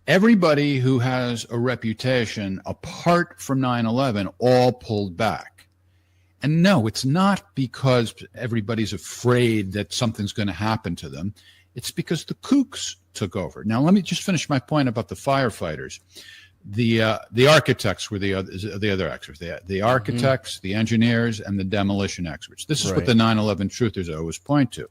everybody who has a reputation apart from 9/11 all pulled back. And no, it's not because everybody's afraid that something's going to happen to them. It's because the kooks took over. Now, let me just finish my point about the firefighters. The architects were the other experts. The architects, the engineers, and the demolition experts. This is what the 9/11 truthers always point to.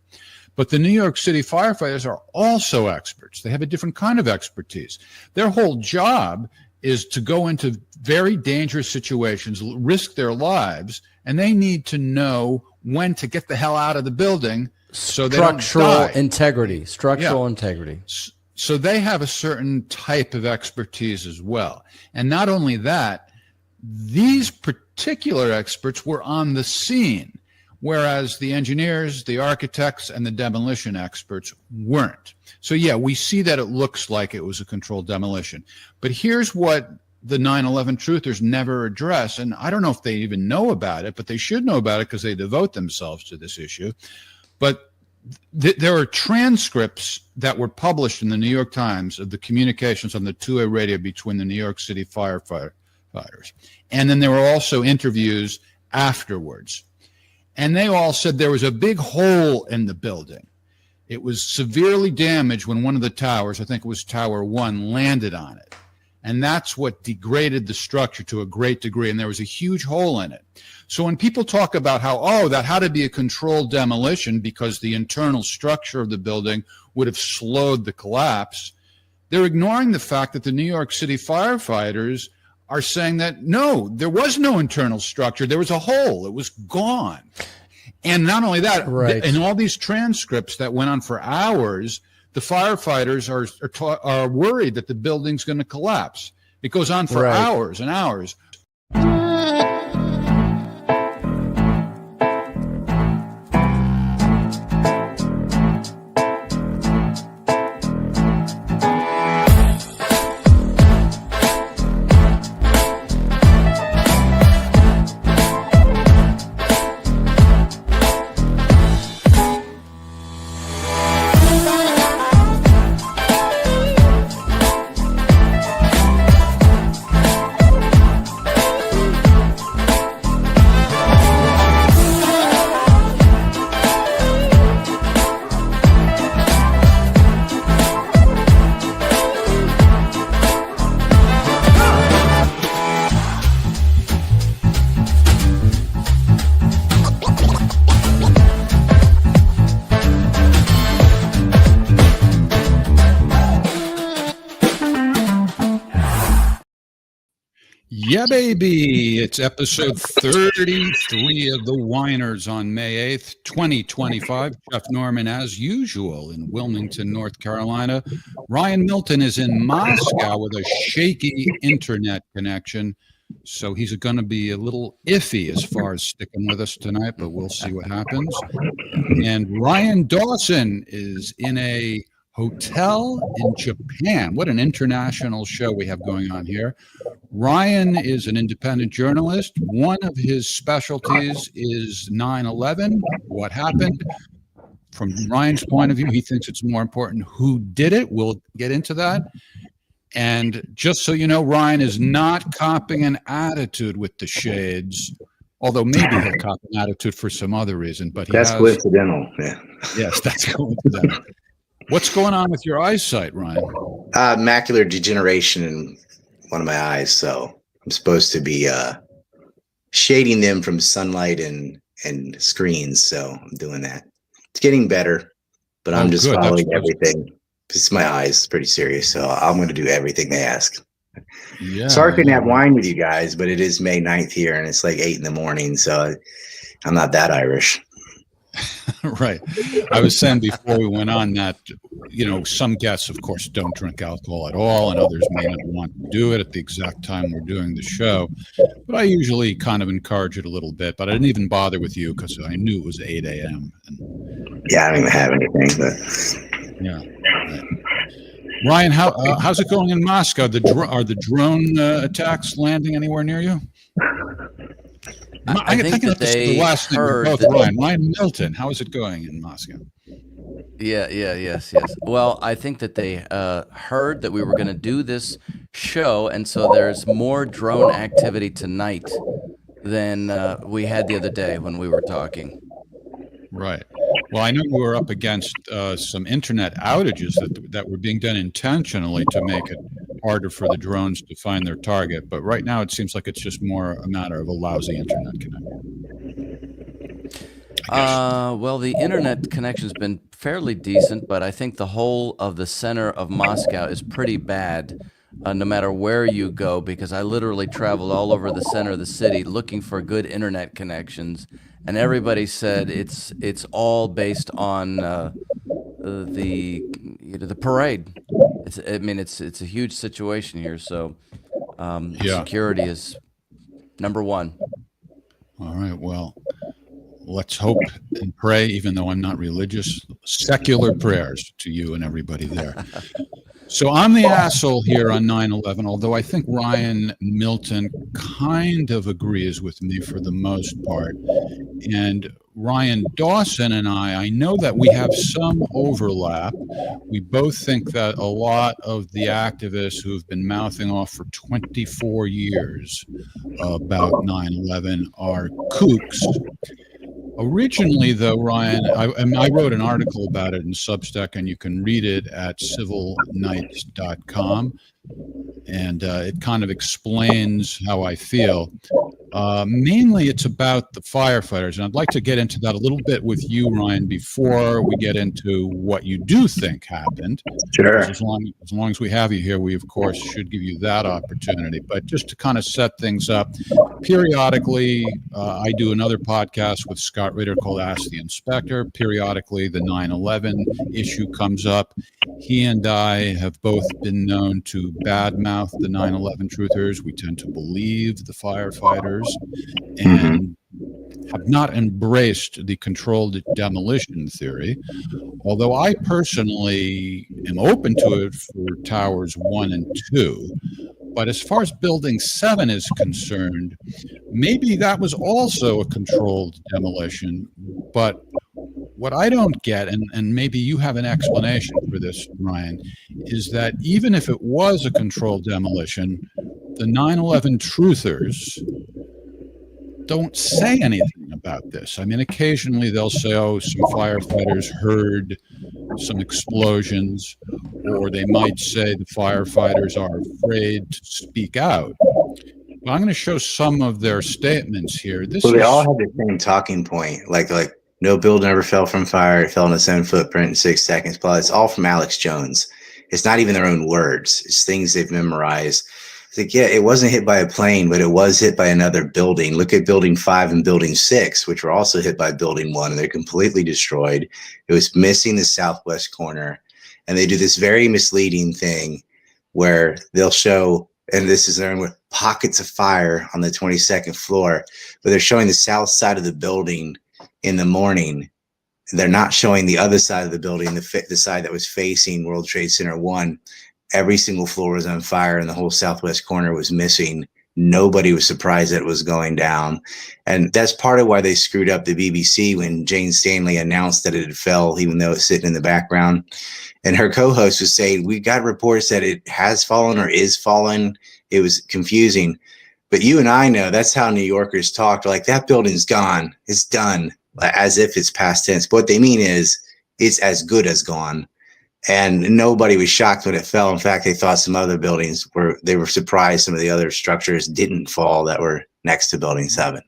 But the New York City firefighters are also experts. They have a different kind of expertise. Their whole job is to go into very dangerous situations, risk their lives, and they need to know when to get the hell out of the building so they don't die. Structural integrity. So they have a certain type of expertise as well. And not only that, these particular experts were on the scene, whereas the engineers, the architects, and the demolition experts weren't. So yeah, we see that it looks like it was a controlled demolition. But here's what the 9/11 truthers never address, and I don't know if they even know about it, but they should know about it because they devote themselves to this issue. But there are transcripts that were published in the New York Times of the communications on the two-way radio between the New York City firefighters. And then there were also interviews afterwards. And they all said there was a big hole in the building. It was severely damaged when one of the towers, I think it was Tower 1, landed on it. And that's what degraded the structure to a great degree. And there was a huge hole in it. So when people talk about how, that had to be a controlled demolition because the internal structure of the building would have slowed the collapse, they're ignoring the fact that the New York City firefighters are saying that, no, there was no internal structure. There was a hole. It was gone. And not only that, in all these transcripts that went on for hours, the firefighters are worried that the building's going to collapse. It goes on for hours and hours. Yeah, baby. It's episode 33 of The Whiners on May 8th, 2025. Jeff Norman, as usual, in Wilmington, North Carolina. Ryan Milton is in Moscow with a shaky internet connection. So he's going to be a little iffy as far as sticking with us tonight, but we'll see what happens. And Ryan Dawson is in a hotel in Japan. What an international show we have going on here. Ryan is an independent journalist. One of his specialties is 9/11, what happened. From Ryan's point of view, he thinks it's more important who did it. We'll get into that. And just so you know, Ryan is not copying an attitude with the shades, although maybe he'll copy an attitude for some other reason. But that's coincidental. Yeah. Yes, that's coincidental. What's going on with your eyesight, Ryan? Macular degeneration in one of my eyes, so I'm supposed to be shading them from sunlight and screens. So I'm doing that. It's getting better, but I'm just following everything. It's my eyes, pretty serious, so I'm going to do everything they ask. Yeah. Sorry I couldn't have wine with you guys, but it is May 9th here, and it's like 8 a.m, so I'm not that Irish. Right. I was saying before we went on that, some guests, of course, don't drink alcohol at all, and others may not want to do it at the exact time we're doing the show. But I usually kind of encourage it a little bit, but I didn't even bother with you because I knew it was 8 a.m. Yeah, I don't even have anything, but yeah. Right. Ryan, how's it going in Moscow? Are the drone attacks landing anywhere near you? I think that the last name both Ryan Milton. How is it going in Moscow? Yes. Well, I think that they heard that we were going to do this show, and so there's more drone activity tonight than we had the other day when we were talking. Right. Well, I know you were up against some internet outages that were being done intentionally to make it harder for the drones to find their target. But right now, it seems like it's just more a matter of a lousy internet connection. Well, the internet connection's been fairly decent, but I think the whole of the center of Moscow is pretty bad, no matter where you go, because I literally traveled all over the center of the city looking for good internet connections, and everybody said it's all based on the parade. It's a huge situation here, so security is number one. All right. Well, let's hope and pray, even though I'm not religious, secular prayers to you and everybody there. So I'm the asshole here on 9/11, although I think Ryan Milton kind of agrees with me for the most part. And Ryan Dawson and I know that we have some overlap. We both think that a lot of the activists who've been mouthing off for 24 years about 9/11 are kooks. Originally, though, Ryan, I wrote an article about it in Substack, and you can read it at civilknights.com. And it kind of explains how I feel. Mainly, it's about the firefighters. And I'd like to get into that a little bit with you, Ryan, before we get into what you do think happened. Sure. As long as we have you here, we, of course, should give you that opportunity. But just to kind of set things up, periodically, I do another podcast with Scott Ritter called Ask the Inspector. Periodically, the 9/11 issue comes up. He and I have both been known to badmouth the 9/11 truthers. We tend to believe the firefighters and have not embraced the controlled demolition theory, although I personally am open to it for towers 1 and 2. But as far as building 7 is concerned, maybe that was also a controlled demolition. But what I don't get, and maybe you have an explanation for this, Ryan, is that even if it was a controlled demolition, the 9/11 truthers don't say anything about this. I mean, occasionally they'll say, oh, some firefighters heard some explosions, or they might say the firefighters are afraid to speak out. But I'm going to show some of their statements here. So they all have the same talking point, like no building ever fell from fire. It fell in its own footprint in 6 seconds. But it's all from Alex Jones. It's not even their own words. It's things they've memorized. It's like, yeah, it wasn't hit by a plane, but it was hit by another building. Look at building 5 and building 6, which were also hit by building 1, and they're completely destroyed. It was missing the southwest corner. And they do this very misleading thing where they'll show, and this is their own word, pockets of fire on the 22nd floor, but they're showing the south side of the building in the morning. They're not showing the other side of the building, the side that was facing World Trade Center 1. Every single floor was on fire, and the whole southwest corner was missing. Nobody was surprised that it was going down. And that's part of why they screwed up the BBC when Jane Stanley announced that it had fell, even though it's sitting in the background. And her co-host was saying, we got reports that it has fallen or is fallen. It was confusing. But you and I know that's how New Yorkers talk. Like, that building's gone. It's done, as if it's past tense. But what they mean is it's as good as gone. And nobody was shocked when it fell. In fact, they thought some other buildings they were surprised some of the other structures didn't fall that were next to building 7.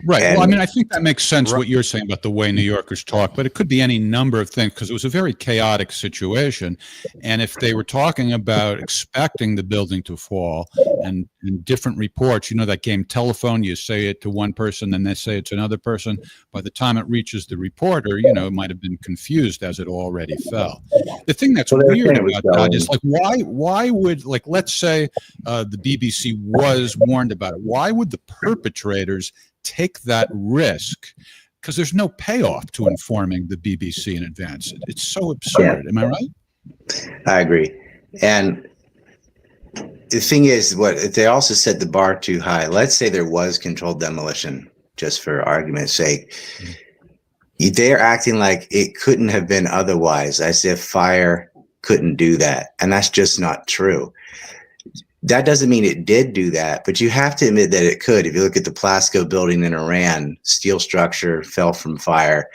Right. Well, I mean, I think that makes sense what you're saying about the way New Yorkers talk, but it could be any number of things because it was a very chaotic situation. And if they were talking about expecting the building to fall and in different reports, you know, that game telephone, you say it to one person, then they say it to another person. By the time it reaches the reporter, you know, it might have been confused as it already fell. The thing that's weird about that is, like, why would, like, let's say the BBC was warned about it. Why would the perpetrators take that risk? Because there's no payoff to informing the BBC in advance. It's so absurd. Yeah. Am I right? I agree. And the thing is, what they also set the bar too high. Let's say there was controlled demolition, just for argument's sake. They're acting like it couldn't have been otherwise, as if fire couldn't do that. And that's just not true. That doesn't mean it did do that, but you have to admit that it could. If you look at the Plasco building in Iran, steel structure fell from fire.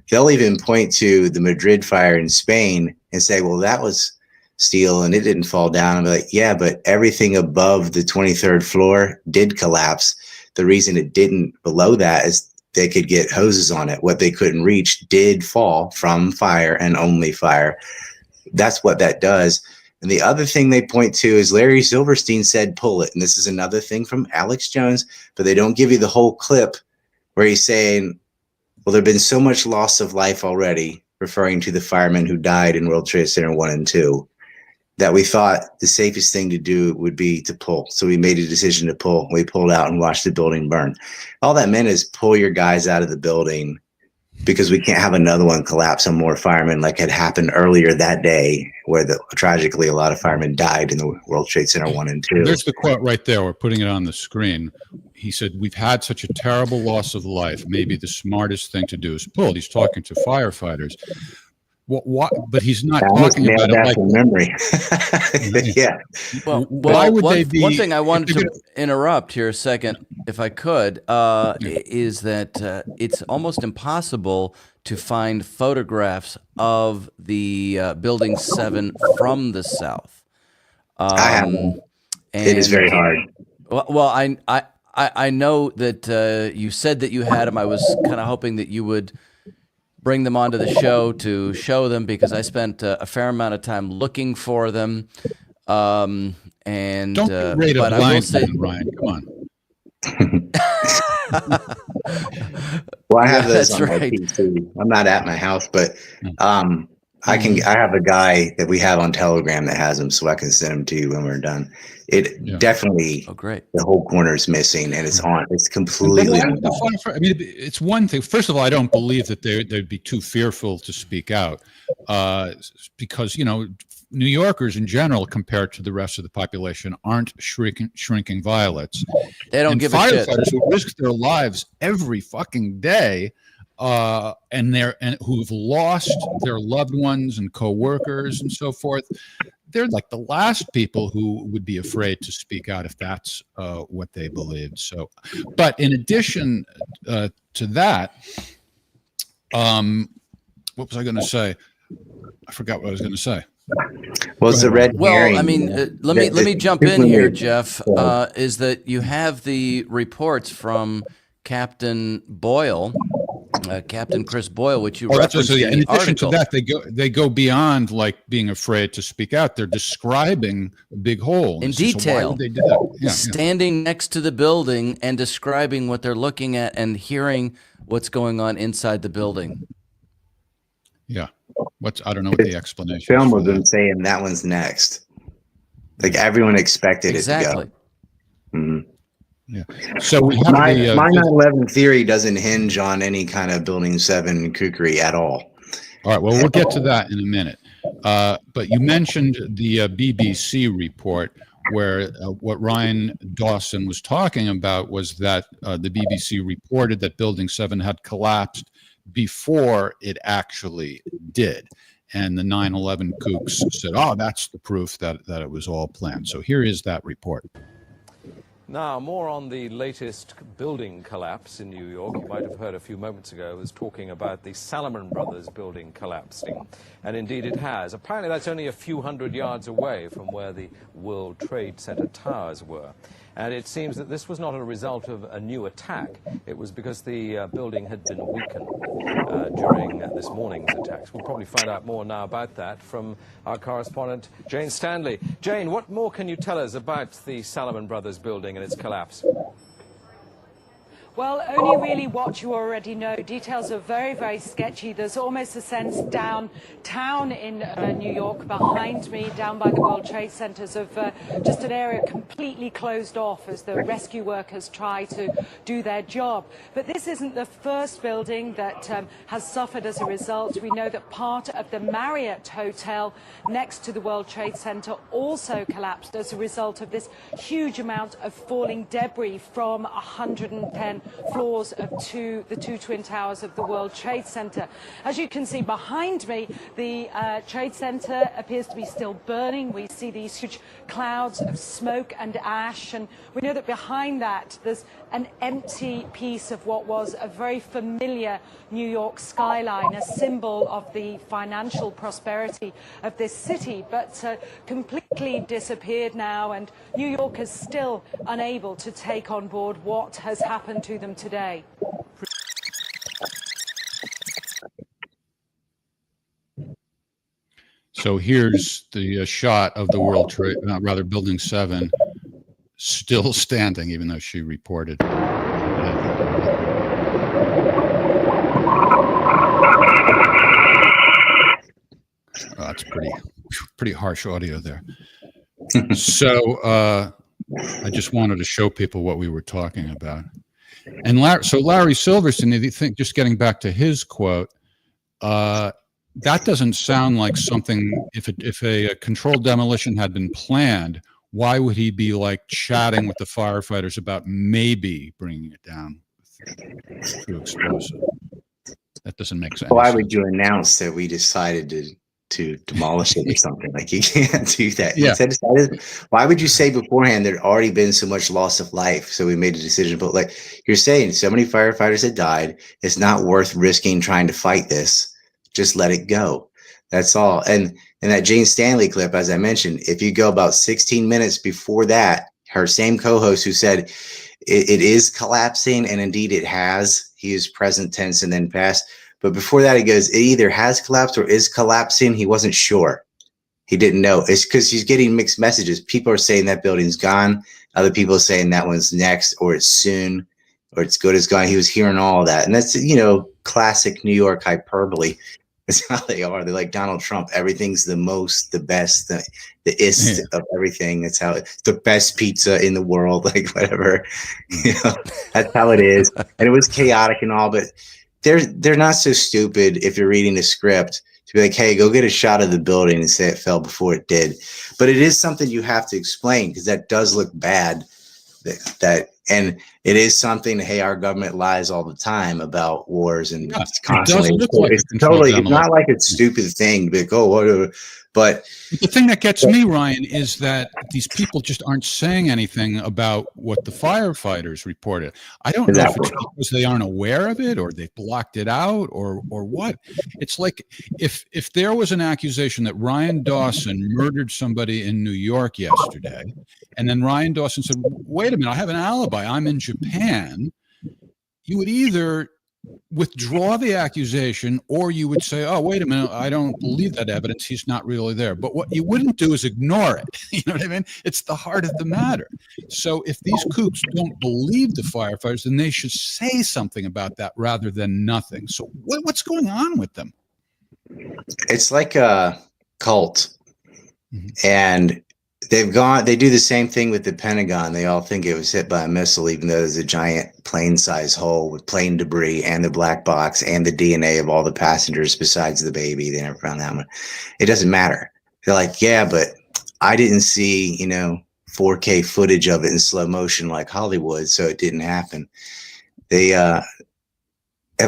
They'll even point to the Madrid fire in Spain and say, well, that was steel and it didn't fall down. I'm like, yeah, but everything above the 23rd floor did collapse. The reason it didn't below that is they could get hoses on it. What they couldn't reach did fall from fire and only fire. That's what that does. And the other thing they point to is Larry Silverstein said, pull it. And this is another thing from Alex Jones, but they don't give you the whole clip where he's saying, well, there've been so much loss of life already, referring to the firemen who died in World Trade Center 1 and 2, that we thought the safest thing to do would be to pull. So we made a decision to pull. We pulled out and watched the building burn. All that meant is pull your guys out of the building, because we can't have another one collapse on more firemen like had happened earlier that day, where tragically a lot of firemen died in the World Trade Center 1 and 2. There's the quote right there. We're putting it on the screen. He said, we've had such a terrible loss of life. Maybe the smartest thing to do is pull. He's talking to firefighters. But he's not talking about it like memory. Yeah. Well, why would they be? One thing I wanted to interrupt here a second, if I could, is that it's almost impossible to find photographs of the Building 7 from the south. I haven't. It is very hard. Well, I know that you said that you had them. I was kind of hoping that you would bring them onto the show to show them, because I spent a fair amount of time looking for them. And don't be afraid of blind men, Ryan. Come on. Well, I have those That's on my right. PC. I'm not at my house, but I have a guy that we have on Telegram that has them, so I can send them to you when we're done. Definitely. Oh, great. The whole corner is missing, and it's completely. I mean, it's one thing. First of all, I don't believe that they'd be too fearful to speak out, because New Yorkers in general, compared to the rest of the population, aren't shrinking violets. They don't give a shit. Firefighters who risk their lives every fucking day, and who've lost their loved ones and coworkers and so forth, they're like the last people who would be afraid to speak out if that's what they believed. So, but in addition to that, what was I going to say? I forgot what I was going to say. Well, it's a red herring. Well, I mean, let me jump in here, Jeff. Is that you have the reports from Captain Boyle, Captain Chris Boyle, which you referenced in the in addition article. to that, they go beyond like being afraid to speak out. They're describing the big hole in detail. detail. So why would they do that? Yeah, standing next to the building and describing what they're looking at and hearing what's going on inside the building. Yeah. I don't know what the explanation is. Film of them saying that one's next. Like everyone expected it to go. Mm-hmm. Yeah. So we have my 9/11 theory doesn't hinge on any kind of Building 7 kookery at all. All right. Well, we'll get to that in a minute. But you mentioned the BBC report, where what Ryan Dawson was talking about was that the BBC reported that Building 7 had collapsed before it actually did. And the 9/11 kooks said, oh, that's the proof that it was all planned. So here is that report. Now, more on the latest building collapse in New York. You might have heard a few moments ago I was talking about the Salomon Brothers building collapsing. And indeed it has. Apparently that's only a few hundred yards away from where the World Trade Center towers were. And it seems that this was not a result of a new attack. It was because the building had been weakened during this morning's attacks. We'll probably find out more now about that from our correspondent, Jane Stanley. Jane, what more can you tell us about the Salomon Brothers building and its collapse? Well, only really what you already know. Details are very, very sketchy. There's almost a sense downtown in New York, behind me, down by the World Trade Centers, of just an area completely closed off as the rescue workers try to do their job. But this isn't the first building that has suffered as a result. We know that part of the Marriott Hotel next to the World Trade Center also collapsed as a result of this huge amount of falling debris from 110 floors of the two twin towers of the World Trade Center. As you can see behind me, the Trade Center appears to be still burning. We see these huge clouds of smoke and ash, and we know that behind that there's an empty piece of what was a very familiar New York skyline, a symbol of the financial prosperity of this city, but completely disappeared now, and New York is still unable to take on board what has happened to them today. So here's the shot of the World Trade, rather Building 7, still standing, even though she reported. That's pretty harsh audio there. So I just wanted to show people what we were talking about. And Larry Silverstein, if you think, just getting back to his quote, that doesn't sound like something, if a controlled demolition had been planned, why would he be like chatting with the firefighters about maybe bringing it down through explosive? That doesn't make sense. Why would you announce that we decided to demolish it or something? Like, you can't do that. Yeah. Why would you say beforehand there had already been so much loss of life, so we made a decision? But like you're saying, so many firefighters had died. It's not worth risking trying to fight this. Just let it go. That's all. And in that Jane Stanley clip, as I mentioned, if you go about 16 minutes before that, her same co-host who said it is collapsing, and indeed it has. He used present tense and then past. But before that, he goes, it either has collapsed or is collapsing. He wasn't sure. He didn't know. It's because he's getting mixed messages. People are saying that building's gone. Other people are saying that one's next, or it's soon, or it's good as gone. He was hearing all of that. And that's, classic New York hyperbole. That's how they are. They're like Donald Trump. Everything's the most, the best, the ist of everything. That's how it's the best pizza in the world, like whatever. That's how it is. And it was chaotic and all, but they're not so stupid if you're reading the script to be like, hey, go get a shot of the building and say it fell before it did. But it is something you have to explain, because that does look bad. And it is something, hey, our government lies all the time about wars and it's constantly. It's not like a stupid thing, like, oh, whatever. But the thing that gets me, Ryan, is that these people just aren't saying anything about what the firefighters reported. I don't know if it's because they aren't aware of it, or they blocked it out, or what. It's like if there was an accusation that Ryan Dawson murdered somebody in New York yesterday, and then Ryan Dawson said, wait a minute, I have an alibi, I'm in Japan, you would either withdraw the accusation, or you would say, oh, wait a minute, I don't believe that evidence, he's not really there. But what you wouldn't do is ignore it. You know what I mean? It's the heart of the matter. So if these kooks don't believe the firefighters, then they should say something about that rather than nothing. So what's going on with them? It's like a cult. And they do the same thing with the Pentagon. They all think it was hit by a missile, even though there's a giant plane-sized hole with plane debris and the black box and the DNA of all the passengers besides the baby. They never found that one. It doesn't matter. They're like, yeah, but I didn't see, 4K footage of it in slow motion like Hollywood, so it didn't happen. They have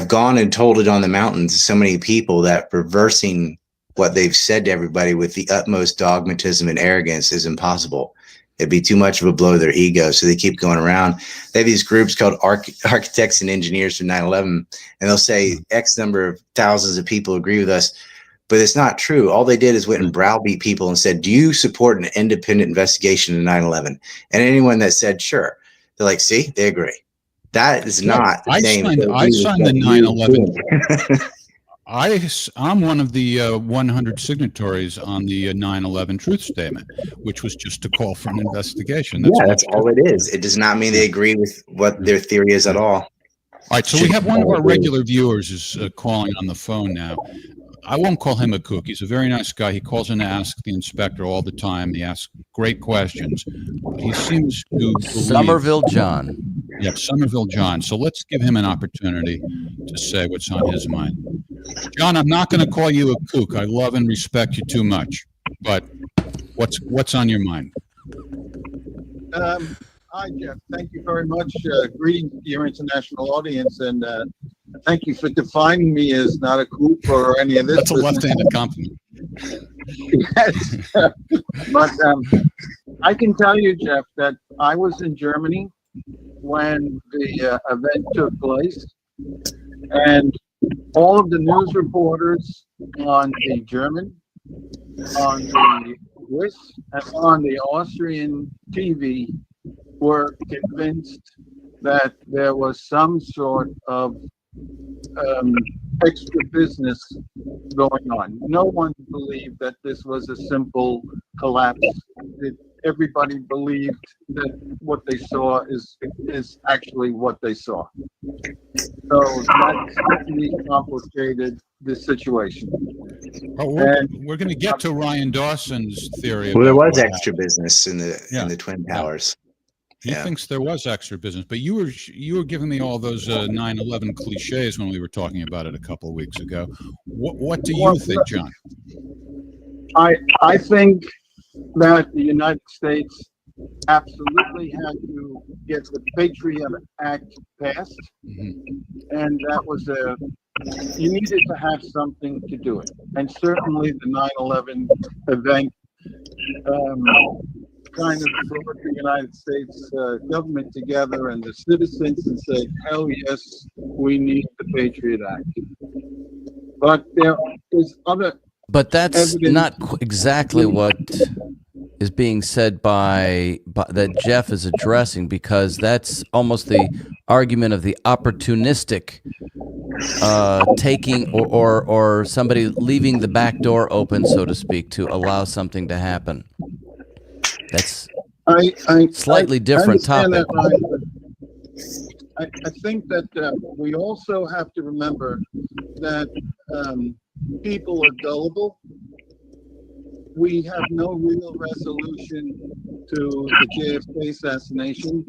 gone and told it on the mountain to so many people that reversing what they've said to everybody with the utmost dogmatism and arrogance is impossible. It'd be too much of a blow to their ego. So they keep going around. They have these groups called architects and engineers for 9/11, and they'll say X number of thousands of people agree with us, but it's not true. All they did is went and browbeat people and said, do you support an independent investigation of 9/11? And anyone that said, sure, they're like, see, they agree. That is not the same. I signed the 9/11. I'm one of the 100 signatories on the 9/11 truth statement, which was just a call for an investigation. That's all it is. It does not mean they agree with what their theory is at all. All right, so we have one of our regular viewers is calling on the phone now. I won't call him a kook. He's a very nice guy. He calls in to ask the inspector all the time. He asks great questions. He seems to believe, Somerville John. Yeah, Somerville John. So let's give him an opportunity to say what's on his mind. John, I'm not going to call you a kook. I love and respect you too much. But what's on your mind? Hi, Jeff. Thank you very much. Greetings to your international audience, and thank you for defining me as not a kook or any of this. That's a business. left-handed compliment. Yes. But I can tell you, Jeff, that I was in Germany when the event took place, and all of the news reporters on the German, on the Swiss, and on the Austrian TV were convinced that there was some sort of extra business going on. No one believed that this was a simple collapse. Everybody believed that what they saw is actually what they saw. So that certainly complicated the situation. Oh, we're going to get to Ryan Dawson's theory. Well, there about was what extra happened. business in Yeah. the Twin Towers. He thinks there was extra business, but you were giving me all those 9/11 cliches when we were talking about it a couple of weeks ago. What do you think, John? I think that the United States absolutely had to get the Patriot Act passed, and that was you needed to have something to do it. And certainly the 9/11 event kind of brought the United States government together and the citizens and said, hell yes, we need the Patriot Act. But there is other But that's evidence. not exactly what is being said by that Jeff is addressing, because that's almost the argument of the opportunistic taking or somebody leaving the back door open, so to speak, to allow something to happen. That's slightly different I understand topic. that, Ryan, but I think that we also have to remember that people are gullible. We have no real resolution to the JFK assassination.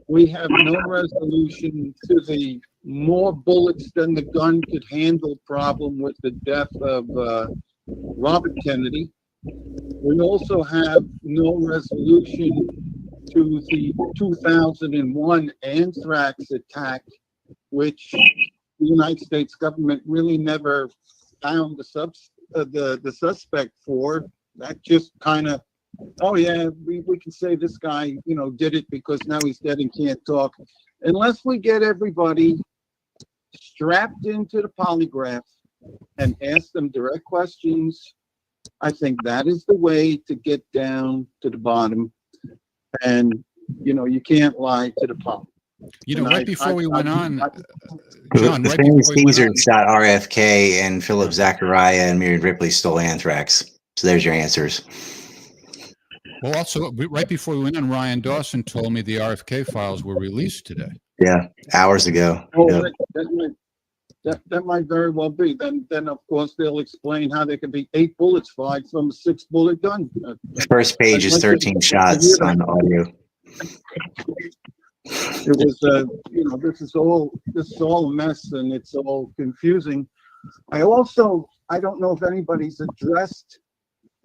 We have no resolution to the more bullets than the gun could handle problem with the death of Robert Kennedy. We also have no resolution to the 2001 anthrax attack, which the United States government really never found the suspect for. That just kind of, oh yeah, we can say this guy, did it because now he's dead and can't talk. Unless we get everybody strapped into the polygraph and ask them direct questions, I think that is the way to get down to the bottom. And, you can't lie to the public. Right before we went on, John, John, right before we went Caesar on, shot RFK and Philip Zachariah and Miriam Ripley stole anthrax. So there's your answers. well, also right before we went on, Ryan Dawson told me the RFK files were released today. Yeah, hours ago. Oh, Yeah. that might very well be. Then of course they'll explain how there could be 8 bullets fired from a 6-bullet gun. The first page is 13 shots on the audio. It was, this is all a mess and it's all confusing. I don't know if anybody's addressed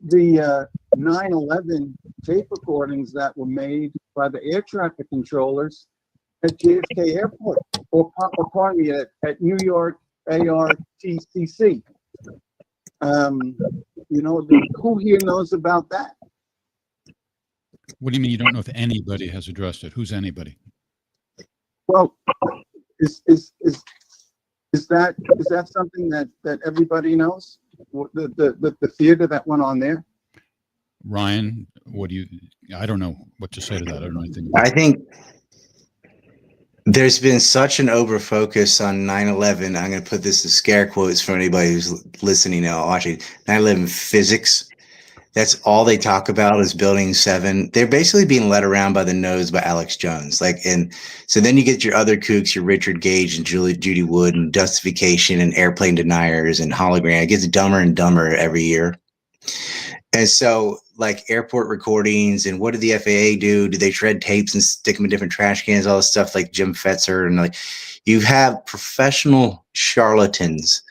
the 9/11 tape recordings that were made by the air traffic controllers at JFK Airport, or pardon me, at New York ARTCC. Who here knows about that? What do you mean you don't know if anybody has addressed it? Who's anybody? Well, is that something that everybody knows? The theater that went on there? Ryan, I don't know what to say to that. I don't know anything. I think there's been such an over-focus on 9/11. I'm going to put this in scare quotes for anybody who's listening now, watching. 9/11 physics. That's all they talk about is Building 7. They're basically being led around by the nose by Alex Jones. And so then you get your other kooks, your Richard Gage and Judy Wood and Dustification and Airplane Deniers and Hologram. It gets dumber and dumber every year. And so airport recordings and what did the FAA do? Do they shred tapes and stick them in different trash cans? All this stuff like Jim Fetzer. And you have professional charlatans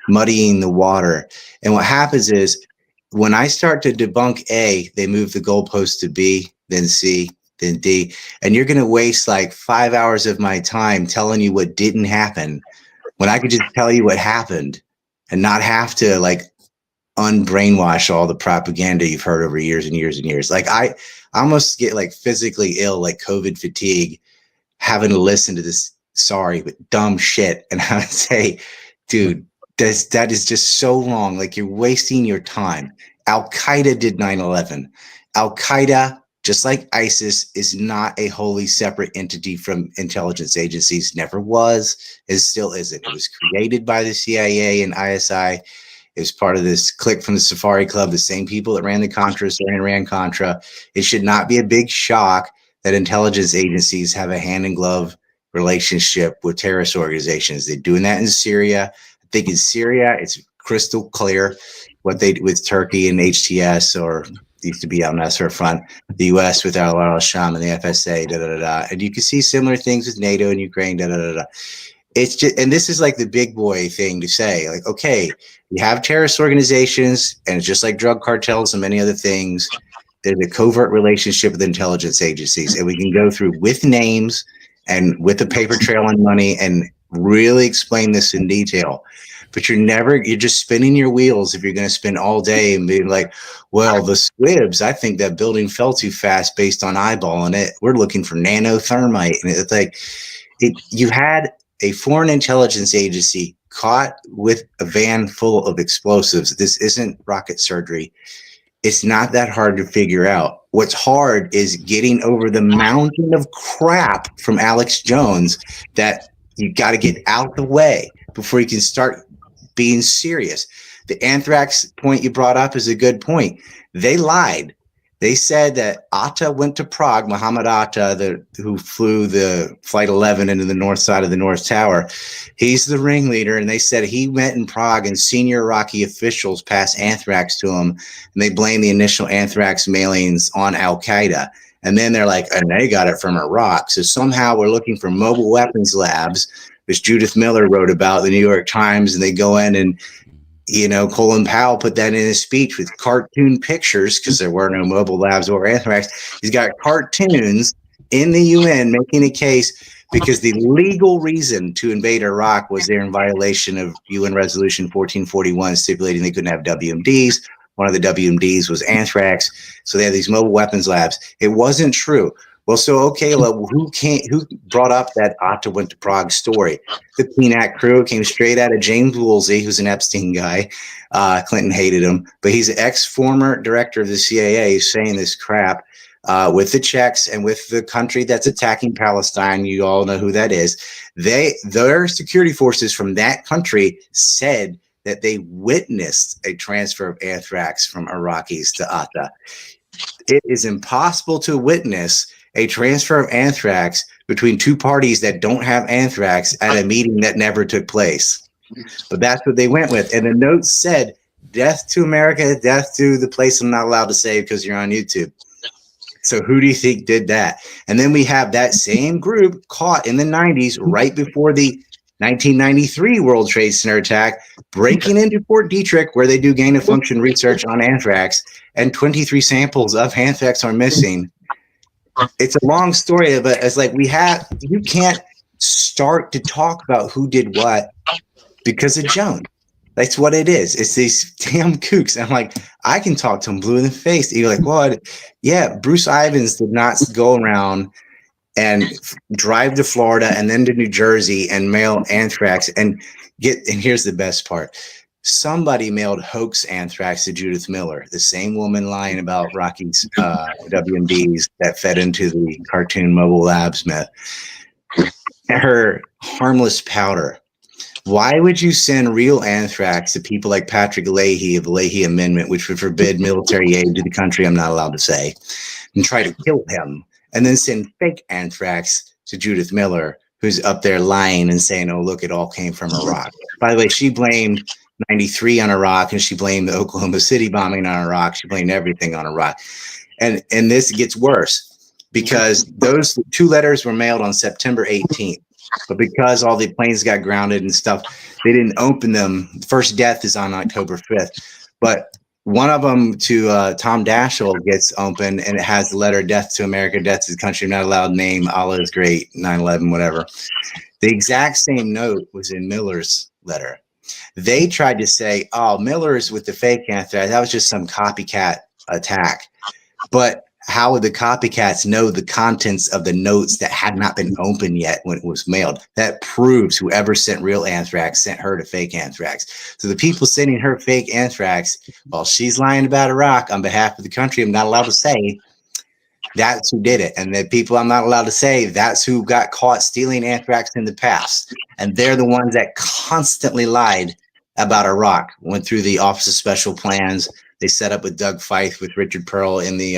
muddying the water. And what happens is, when I start to debunk A, they move the goalpost to B, then C, And you're going to waste like 5 hours of my time telling you what didn't happen when I could just tell you what happened and not have to like unbrainwash all the propaganda you've heard over years and years and years. Like I almost get like physically ill, like COVID fatigue, having to listen to this sorry but dumb shit. And I would say, dude, that is just so wrong. Like you're wasting your time. Al-Qaeda did 9/11. Al-Qaeda, just like ISIS, is not a wholly separate entity from intelligence agencies. Never was, and still isn't. It was created by the CIA and ISI. It was part of this clique from the Safari Club, the same people that ran the Contras and ran Contra. It should not be a big shock that intelligence agencies have a hand-in-glove relationship with terrorist organizations. They're doing that in Syria. I think in Syria, it's crystal clear what they do with Turkey and HTS, or used to be Al Nasser Front, the U.S. with Al Sham and the FSA, da da da. And you can see similar things with NATO and Ukraine, da da da da. It's just, and this is like the big boy thing to say, like, okay, you have terrorist organizations, and it's just like drug cartels and many other things. There's a covert relationship with intelligence agencies, and we can go through with names and with a paper trail and money and really explain this in detail. But you're just spinning your wheels if you're going to spend all day and be like, well, the squibs, I think that building fell too fast based on eyeballing it. We're looking for nanothermite. And it's like, you had a foreign intelligence agency caught with a van full of explosives. This isn't rocket surgery. It's not that hard to figure out. What's hard is getting over the mountain of crap from Alex Jones that you got to get out the way before you can start being serious. The anthrax point you brought up is a good point. They lied. They said that Atta went to Prague, Mohammed Atta, who flew the Flight 11 into the north side of the North Tower. He's the ringleader, and they said he met in Prague and senior Iraqi officials passed anthrax to him, and they blame the initial anthrax mailings on Al-Qaeda. And then they're like, and they got it from Iraq. So somehow we're looking for mobile weapons labs, which Judith Miller wrote about, the New York Times, and they go in and, Colin Powell put that in his speech with cartoon pictures because there were no mobile labs or anthrax. He's got cartoons in the UN making a case because the legal reason to invade Iraq was they're in violation of UN Resolution 1441, stipulating they couldn't have WMDs. One of the WMDs was anthrax. So they had these mobile weapons labs. It wasn't true. Well, so, okay, who brought up that Atta went to Prague story? The PNAC crew came straight out of James Woolsey, who's an Epstein guy. Clinton hated him, but he's an ex-former director of the CIA saying this crap with the Czechs and with the country that's attacking Palestine. You all know who that is. Their security forces from that country said that they witnessed a transfer of anthrax from Iraqis to Atta. It is impossible to witness a transfer of anthrax between two parties that don't have anthrax at a meeting that never took place. But that's what they went with. And the note said, death to America, death to the place I'm not allowed to say because you're on YouTube. So who do you think did that? And then we have that same group caught in the 90s, right before the 1993 World Trade Center attack, breaking into Fort Detrick, where they do gain of function research on anthrax, and 23 samples of anthrax are missing. It's a long story, but it's like you can't start to talk about who did what because of Jones. That's what it is. It's these damn kooks. I'm like, I can talk to them blue in the face. And you're like, what? Yeah, Bruce Ivins did not go around and drive to Florida and then to New Jersey and mail anthrax and here's the best part. Somebody mailed hoax anthrax to Judith Miller, the same woman lying about Rocky's WMDs that fed into the cartoon mobile labs myth. Her harmless powder. Why would you send real anthrax to people like Patrick Leahy of the Leahy Amendment, which would forbid military aid to the country I'm not allowed to say, and try to kill him, and then send fake anthrax to Judith Miller, who's up there lying and saying, oh, look, it all came from Iraq. By the way, she blamed 93 on Iraq, and she blamed the Oklahoma City bombing on Iraq. She blamed everything on Iraq. And this gets worse because those two letters were mailed on September 18th. But because all the planes got grounded and stuff, they didn't open them. The first death is on October 5th. But one of them to Tom Daschle gets open, and it has the letter "Death to America, Death to the Country, I'm not allowed name, Allah is great, 9/11, whatever." The exact same note was in Miller's letter. They tried to say, "Oh, Miller's with the fake anthrax, that was just some copycat attack." But how would the copycats know the contents of the notes that had not been opened yet when it was mailed? That proves whoever sent real anthrax sent her to fake anthrax. So the people sending her fake anthrax, while she's lying about Iraq on behalf of the country, I'm not allowed to say, that's who did it. And the people I'm not allowed to say, that's who got caught stealing anthrax in the past. And they're the ones that constantly lied about Iraq, went through the Office of Special Plans. They set up with Doug Feith with Richard Pearl in the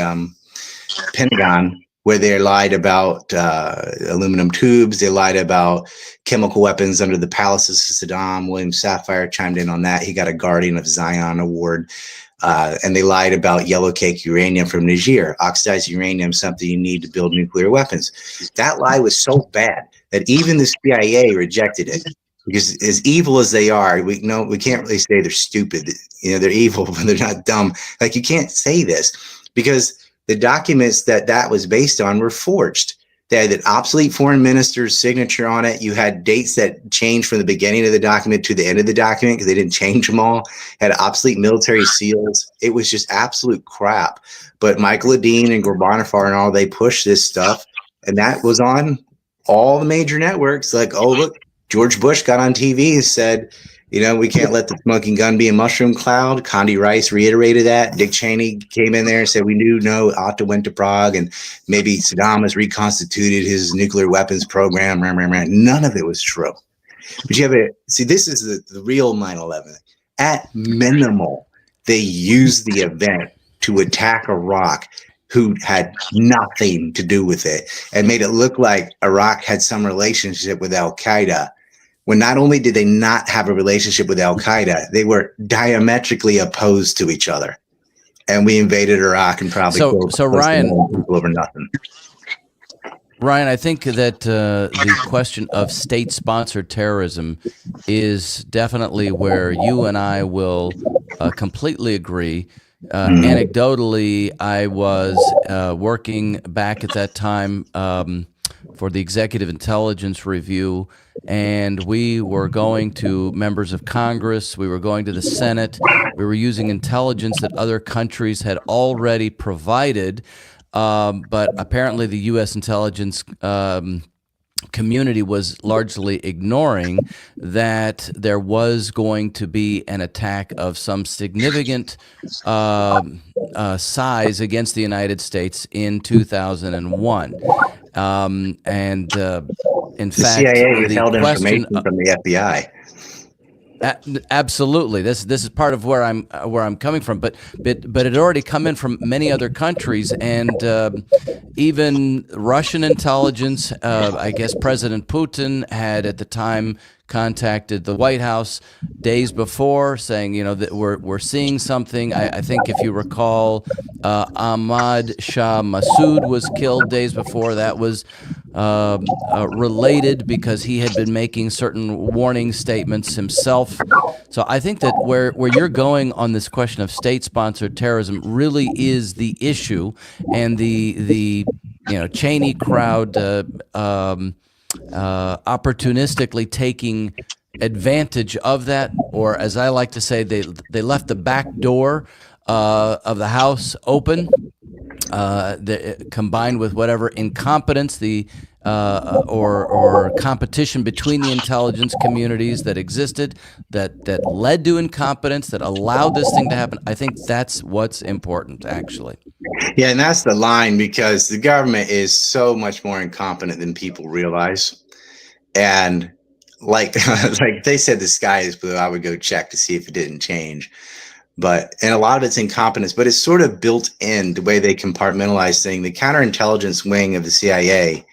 Pentagon, where they lied about aluminum tubes. They lied about chemical weapons under the palaces of Saddam. William Safire chimed in on that. He got a Guardian of Zion award. And they lied about yellow cake uranium from Niger. Oxidized uranium, something you need to build nuclear weapons. That lie was so bad that even the CIA rejected it. Because as evil as they are, we can't really say they're stupid. They're evil, but they're not dumb. Like, you can't say this because the documents that was based on were forged. They had an obsolete foreign minister's signature on it. You had dates that changed from the beginning of the document to the end of the document because they didn't change them all. Had obsolete military seals. It was just absolute crap. But Michael Ledeen and Ghorbanifar and all, they pushed this stuff. And that was on all the major networks. Like, oh, look, George Bush got on TV and said, we can't let the smoking gun be a mushroom cloud. Condi Rice reiterated that. Dick Cheney came in there and said, we knew Otto went to Prague, and maybe Saddam has reconstituted his nuclear weapons program. None of it was true. But you have this is the real 9/11. At minimal, they used the event to attack Iraq, who had nothing to do with it, and made it look like Iraq had some relationship with Al-Qaeda. When not only did they not have a relationship with Al-Qaeda, they were diametrically opposed to each other. And we invaded Iraq and probably killed Ryan, people over nothing. Ryan, I think that the question of state-sponsored terrorism is definitely where you and I will completely agree. Anecdotally, I was working back at that time for the Executive Intelligence Review, and we were going to members of Congress, we were going to the Senate, we were using intelligence that other countries had already provided, but apparently the U.S. intelligence community was largely ignoring that there was going to be an attack of some significant size against the United States in 2001. In The fact, CIA the withheld question information from the FBI. Absolutely, this is part of where I'm coming from, but it had already come in from many other countries, and even Russian intelligence. I guess President Putin had at the time contacted the White House days before, saying, that we're seeing something. I think if you recall, Ahmad Shah Massoud was killed days before. That was related because he had been making certain warning statements himself. So I think that where you're going on this question of state-sponsored terrorism really is the issue, and the Cheney crowd opportunistically taking advantage of that, or as I like to say, they left the back door of the house open, combined with whatever incompetence or competition between the intelligence communities that existed that led to incompetence, that allowed this thing to happen. I think that's what's important, actually. Yeah, and that's the line, because the government is so much more incompetent than people realize. And like they said, the sky is blue. I would go check to see if it didn't change. And a lot of it's incompetence, but it's sort of built in the way they compartmentalize things. The counterintelligence wing of the CIA,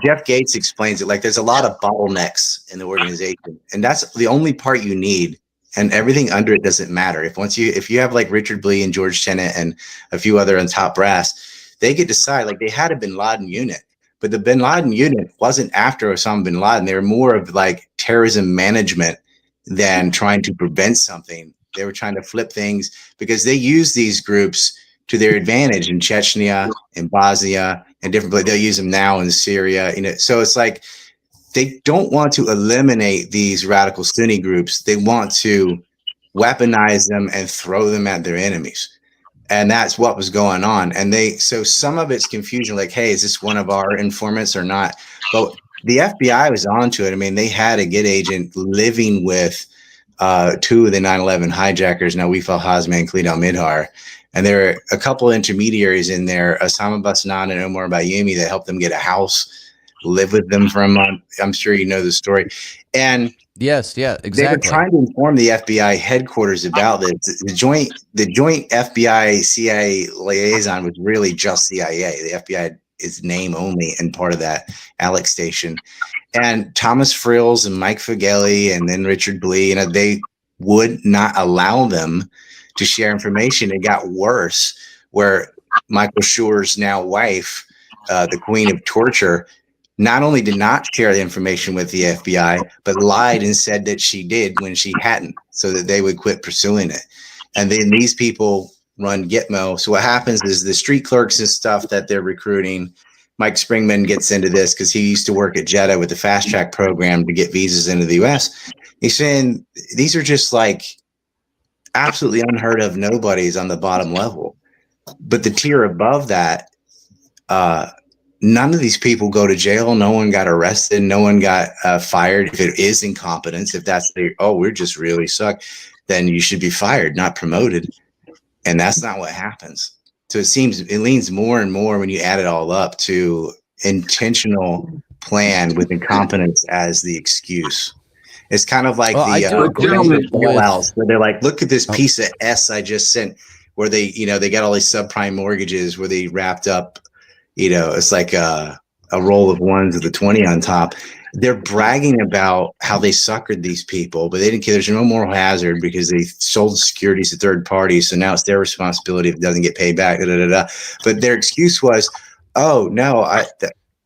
Jeff Gates explains it like there's a lot of bottlenecks in the organization, and that's the only part you need. And everything under it doesn't matter. If you have like Richard Blee and George Tenet and a few other on top brass, they get to decide. Like, they had a Bin Laden unit, but the Bin Laden unit wasn't after Osama bin Laden. They were more of like terrorism management than trying to prevent something They were trying to flip things because they use these groups to their advantage in Chechnya, in Bosnia, and different places. They'll use them now in Syria. So it's like they don't want to eliminate these radical Sunni groups. They want to weaponize them and throw them at their enemies. And that's what was going on. And so some of it's confusion, like, hey, is this one of our informants or not? But the FBI was onto it. I mean, they had a good agent living with two of the 9/11 hijackers, Nawif al-Hazmi and Khalid al-Midhar. And there were a couple of intermediaries in there, Osama Basnan and Omar Bayoumi, that helped them get a house, live with them for a month. I'm sure you know the story. And yes, yeah, exactly. they were trying to inform the FBI headquarters about this. The joint FBI CIA liaison was really just CIA. The FBI is name only and part of that Alex station. And Thomas Frills and Mike Fugeli and then Richard Blee, they would not allow them to share information. It got worse, where Michael Schur's now wife, the queen of torture, not only did not share the information with the FBI, but lied and said that she did when she hadn't, so that they would quit pursuing it. And then these people run Gitmo. So what happens is the street clerks and stuff that they're recruiting, Mike Springman gets into this because he used to work at Jeddah with the fast track program to get visas into the US. He's saying these are just like absolutely unheard of nobodies on the bottom level. But the tier above that, none of these people go to jail. No one got arrested. No one got fired. If it is incompetence, if that's we're just really suck, then you should be fired, not promoted. And that's not what happens. So it leans more and more when you add it all up to intentional plan with incompetence as the excuse. It's kind of like bailouts where they're like, look at this piece of S I just sent, where they got all these subprime mortgages where they wrapped up, it's like a roll of ones with a 20 on top. They're bragging about how they suckered these people, but they didn't care. There's no moral hazard because they sold securities to third parties. So now it's their responsibility if it doesn't get paid back. But their excuse was, oh, no,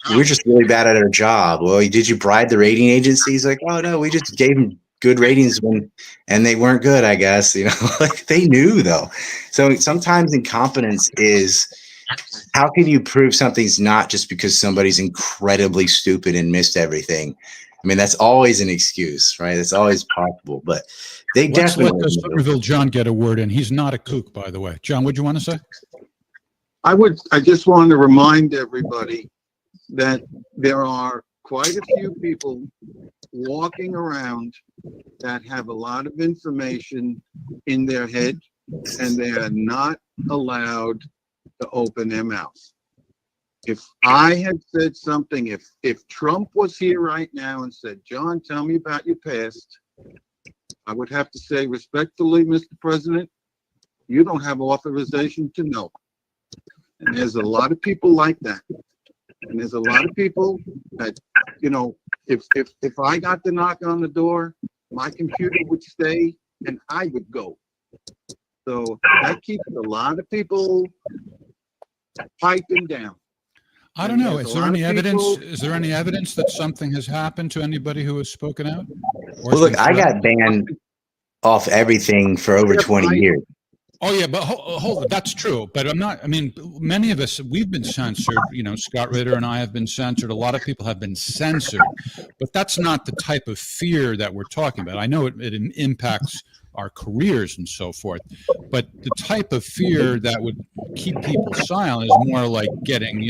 we're just really bad at our job. Well, did you bribe the rating agencies? Like, oh, no, we just gave them good ratings and they weren't good, I guess. Like they knew, though. So sometimes incompetence is, how can you prove something's not just because somebody's incredibly stupid and missed everything? I mean, that's always an excuse, right? It's always possible, but they definitely. Let's let Somerville John get a word in. He's not a kook, by the way. John, what'd you want to say? I just want to remind everybody that there are quite a few people walking around that have a lot of information in their head, and they are not allowed to open their mouth. If I had said something, if Trump was here right now and said, John, tell me about your past, I would have to say respectfully, Mr. President, you don't have authorization to know. And there's a lot of people like that. And there's a lot of people that, if I got the knock on the door, my computer would stay and I would go. So that keeps a lot of people piping down. I don't know. Is there any evidence? Is there any evidence that something has happened to anybody who has spoken out? Well, look, I got banned off everything for over 20 years. Oh yeah, but hold on, that's true. But I'm not. I mean, many of us, we've been censored. Scott Ritter and I have been censored. A lot of people have been censored, but that's not the type of fear that we're talking about. I know it impacts our careers and so forth, but the type of fear that would keep people silent is more like getting,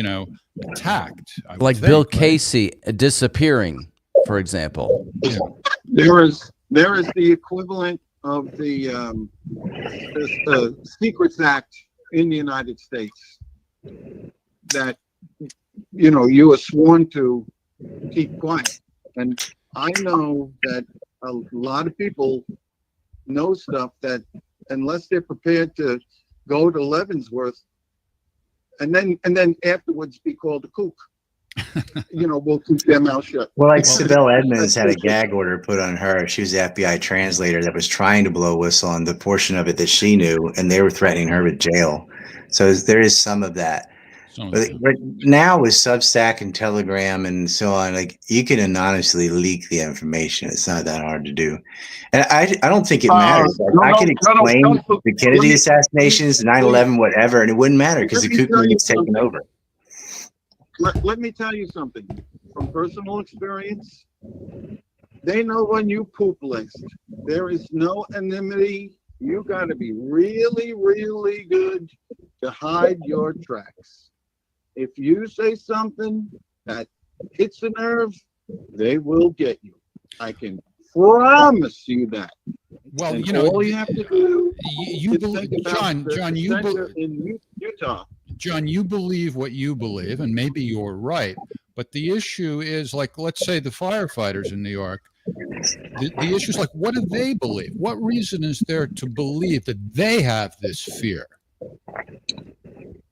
attacked. Like Bill Casey disappearing, for example. Yeah. There is the equivalent of the Secrets Act in the United States that you are sworn to keep quiet. And I know that a lot of people know stuff that unless they're prepared to go to Leavenworth and then afterwards be called a kook, we'll keep their mouth shut. Well, like Sibel Edmonds had a gag order put on her. She was the FBI translator that was trying to blow a whistle on the portion of it that she knew, and they were threatening her with jail. So there is some of that. Some of But, them. but now with Substack and Telegram and so on, like you can anonymously leak the information. It's not that hard to do. And I don't think it matters. Like, I can explain the Kennedy assassinations, 9/11, whatever, and it wouldn't matter because the Ku Klux Klan's taken over. Let me tell you something from personal experience. They know when you poop list. There is no anonymity. You got to be really, really good to hide your tracks. If you say something that hits a nerve, they will get you. I can promise you that. Well, And you know, all you have to do you is believe, think about John, the John, you center in Utah. John, you believe what you believe, and maybe you're right. But the issue is, like, let's say the firefighters in New York. The issue is, like, what do they believe? What reason is there to believe that they have this fear?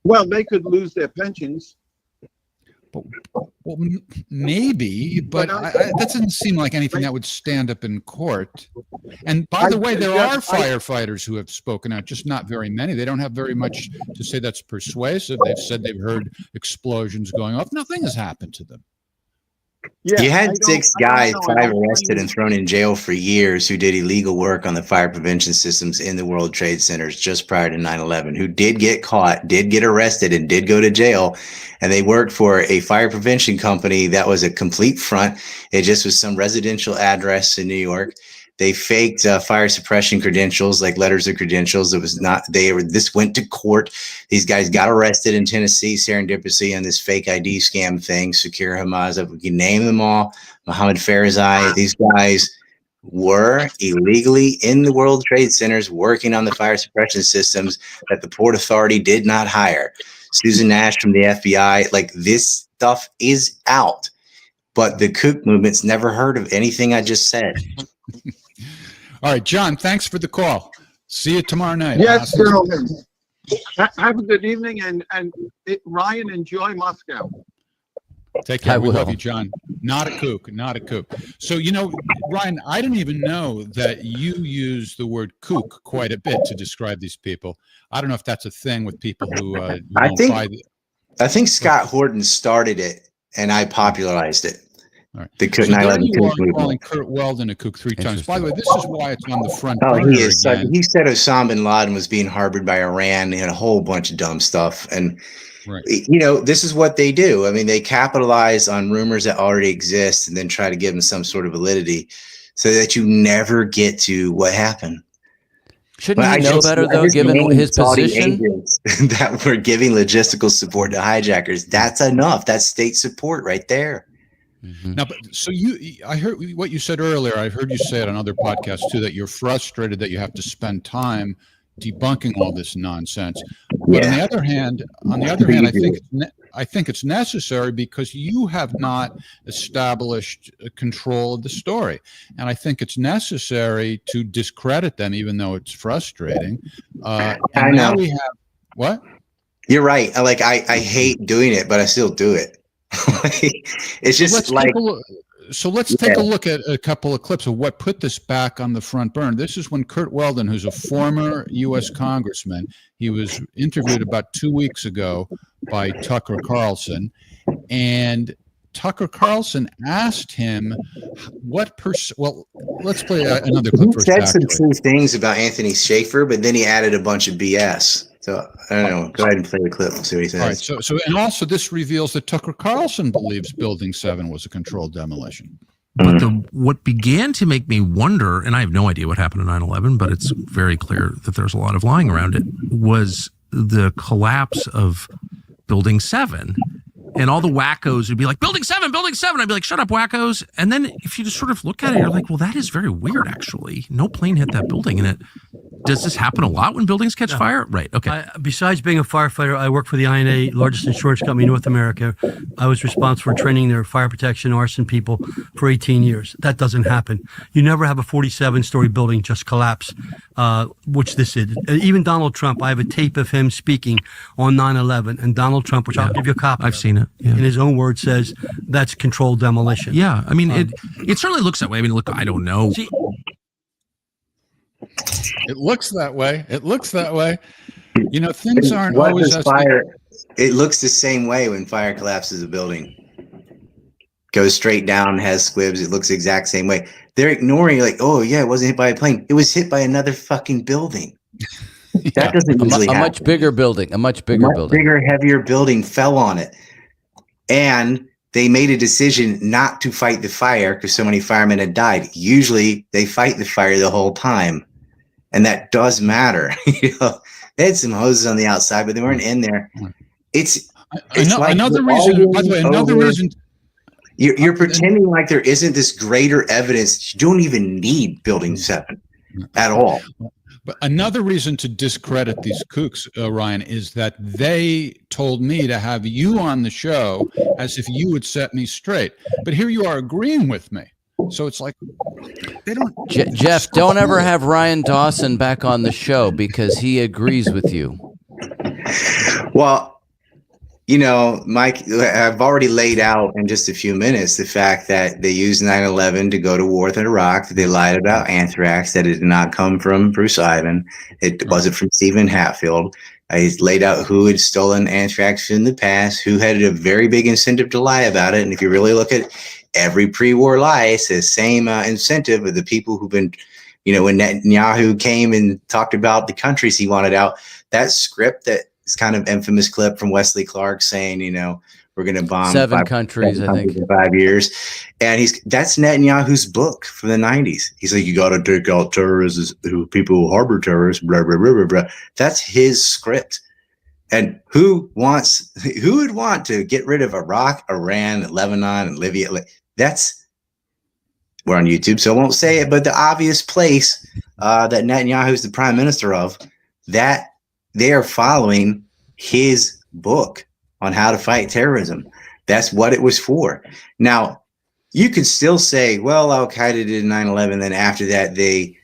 Well, they could lose their pensions. Well, maybe, but that doesn't seem like anything that would stand up in court. And by the way, there are firefighters who have spoken out, just not very many. They don't have very much to say that's persuasive. They've said they've heard explosions going off. Nothing has happened to them. Yeah, You had I don't- 6 I don't guys, know. I 5 don't arrested blame and thrown in jail for years who did illegal work on the fire prevention systems in the World Trade Centers just prior to 9/11, who did get caught, did get arrested, and did go to jail. And they worked for a fire prevention company that was a complete front. It just was some residential address in New York. They faked fire suppression credentials, like letters of credentials. It was not, this went to court. These guys got arrested in Tennessee, serendipitously, on this fake ID scam thing. Sakir Hamaza, we can name them all. Mohammed Farizai. These guys were illegally in the World Trade Centers working on the fire suppression systems that the Port Authority did not hire. Susan Nash from the FBI, like, this stuff is out. But the kook movement's never heard of anything I just said. All right, John, thanks for the call. See you tomorrow night. Yes, gentlemen. Have a good evening, and Ryan, enjoy Moscow. Take care. I We love will. you, John. Not a kook, not a kook. So, you know, Ryan, I didn't even know that you use the word kook quite a bit to describe these people. I don't know if that's a thing with people who I think Scott Horton started it, and I popularized it. All right. The Kook So there 9/11 you kook are movement. calling Kurt Weldon a kook 3 times. By the way, this is why it's on the front Oh, burner he is. again. He said Osama bin Laden was being harbored by Iran and a whole bunch of dumb stuff. And, Right. you know, this is what they do. I mean, they capitalize on rumors that already exist and then try to give them some sort of validity so that you never get to what happened. Shouldn't Well, he know better, though, just given named his Saudi position? agents that were giving logistical support to hijackers. That's enough. That's state support right there. Mhm. Now, but so I heard what you said earlier. I've heard you say it on other podcasts too, that you're frustrated that you have to spend time debunking all this nonsense. But on the other hand, I think it's necessary because you have not established control of the story, and I think it's necessary to discredit them, even though it's frustrating. And I now know. we have what? You're right. I hate doing it, but I still do it. It's just let's like, take a look. So let's take a look at a couple of clips of what put this back on the front burner. This is when Kurt Weldon, who's a former U.S. congressman, he was interviewed about 2 weeks ago by Tucker Carlson, and Tucker Carlson asked him what well, let's play another clip he first. said some actually. true things about Anthony Schaefer, but then he added a bunch of BS. So I don't know. Go ahead and play the clip and see what he says. All right. So, and also this reveals that Tucker Carlson believes Building 7 was a controlled demolition. But what began to make me wonder, and I have no idea what happened in 9/11, but it's very clear that there's a lot of lying around it, was the collapse of Building 7. And all the wackos would be like, Building 7, Building 7. I'd be like, shut up, wackos. And then if you just sort of look at it, you're like, well, that is very weird, actually. No plane hit that building. And does this happen a lot when buildings catch fire? Right. Okay. Besides being a firefighter, I work for the INA, largest insurance company in North America. I was responsible for training their fire protection arson people for 18 years. That doesn't happen. You never have a 47-story building just collapse, which this is. Even Donald Trump, I have a tape of him speaking on 9/11, and Donald Trump, which I'll give you a copy. I've seen it. Yeah. In his own words, says that's controlled demolition. Yeah. I mean, it certainly looks that way. I mean, look, I don't know. See, It looks that way. It looks that way. You know, things aren't What always does as fire? it looks the same way when fire collapses a building. Goes straight down, has squibs. It looks the exact same way. They're ignoring, like, oh yeah, it wasn't hit by a plane. It was hit by another fucking building. That doesn't usually A happen. much bigger building. A much bigger building. Bigger, heavier building fell on it, and they made a decision not to fight the fire because so many firemen had died. Usually, they fight the fire the whole time, and that does matter. You know, they had some hoses on the outside, but they weren't in there. It's like another reason. By the way, another reason. You're pretending like there isn't this greater evidence. You don't even need Building 7 at all. But another reason to discredit these kooks, Ryan, is that they told me to have you on the show as if you would set me straight. But here you are agreeing with me. So it's like they don't. Jeff, don't ever have Ryan Dawson back on the show because he agrees with you. Well, you know, Mike, I've already laid out in just a few minutes the fact that they used 9/11 to go to war with Iraq. That they lied about anthrax, that it did not come from Bruce Ivan. It wasn't from Stephen Hatfield. I laid out who had stolen anthrax in the past, who had a very big incentive to lie about it. And if you really look at every pre-war lie, it's the same incentive of the people who've been, you know, when Netanyahu came and talked about the countries he wanted out, that script that it's kind of infamous clip from Wesley Clark saying, you know, we're going to bomb 7 countries, I think, in 5 years. And that's Netanyahu's book from the 90s. He's like, you got to take out terrorists, people who harbor terrorists, blah, blah, blah, blah, blah. That's his script. And who would want to get rid of Iraq, Iran, Lebanon, and Libya? We're on YouTube, so I won't say it, but the obvious place that Netanyahu is the prime minister of, that they are following his book on how to fight terrorism. That's what it was for. Now, you could still say, well, Al-Qaeda did 9/11, then after that, they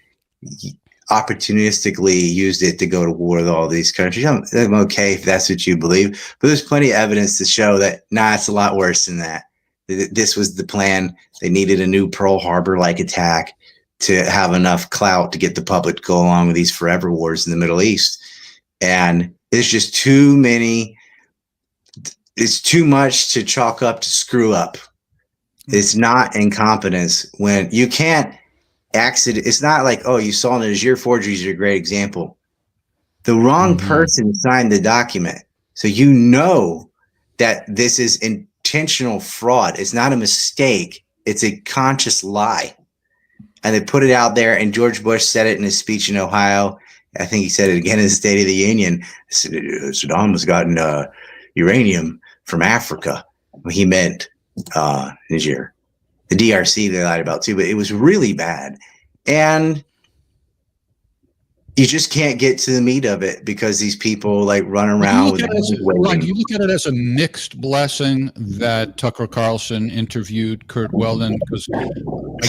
opportunistically used it to go to war with all these countries. I'm okay if that's what you believe, but there's plenty of evidence to show that, it's a lot worse than that. This was the plan. They needed a new Pearl Harbor-like attack to have enough clout to get the public to go along with these forever wars in the Middle East. And it's just too many. It's too much to chalk up to screw up. It's not incompetence when you can't accident. It's not like, oh, you saw Niger forgeries are a great example. The wrong person signed the document. So you know that this is intentional fraud. It's not a mistake. It's a conscious lie. And they put it out there, and George Bush said it in his speech in Ohio. I think he said it again in the State of the Union. Saddam has gotten uranium from Africa. He meant Niger. The DRC they lied about too, but it was really bad. And you just can't get to the meat of it because these people like run around with you look at it as a mixed blessing that Tucker Carlson interviewed Kurt Weldon, because I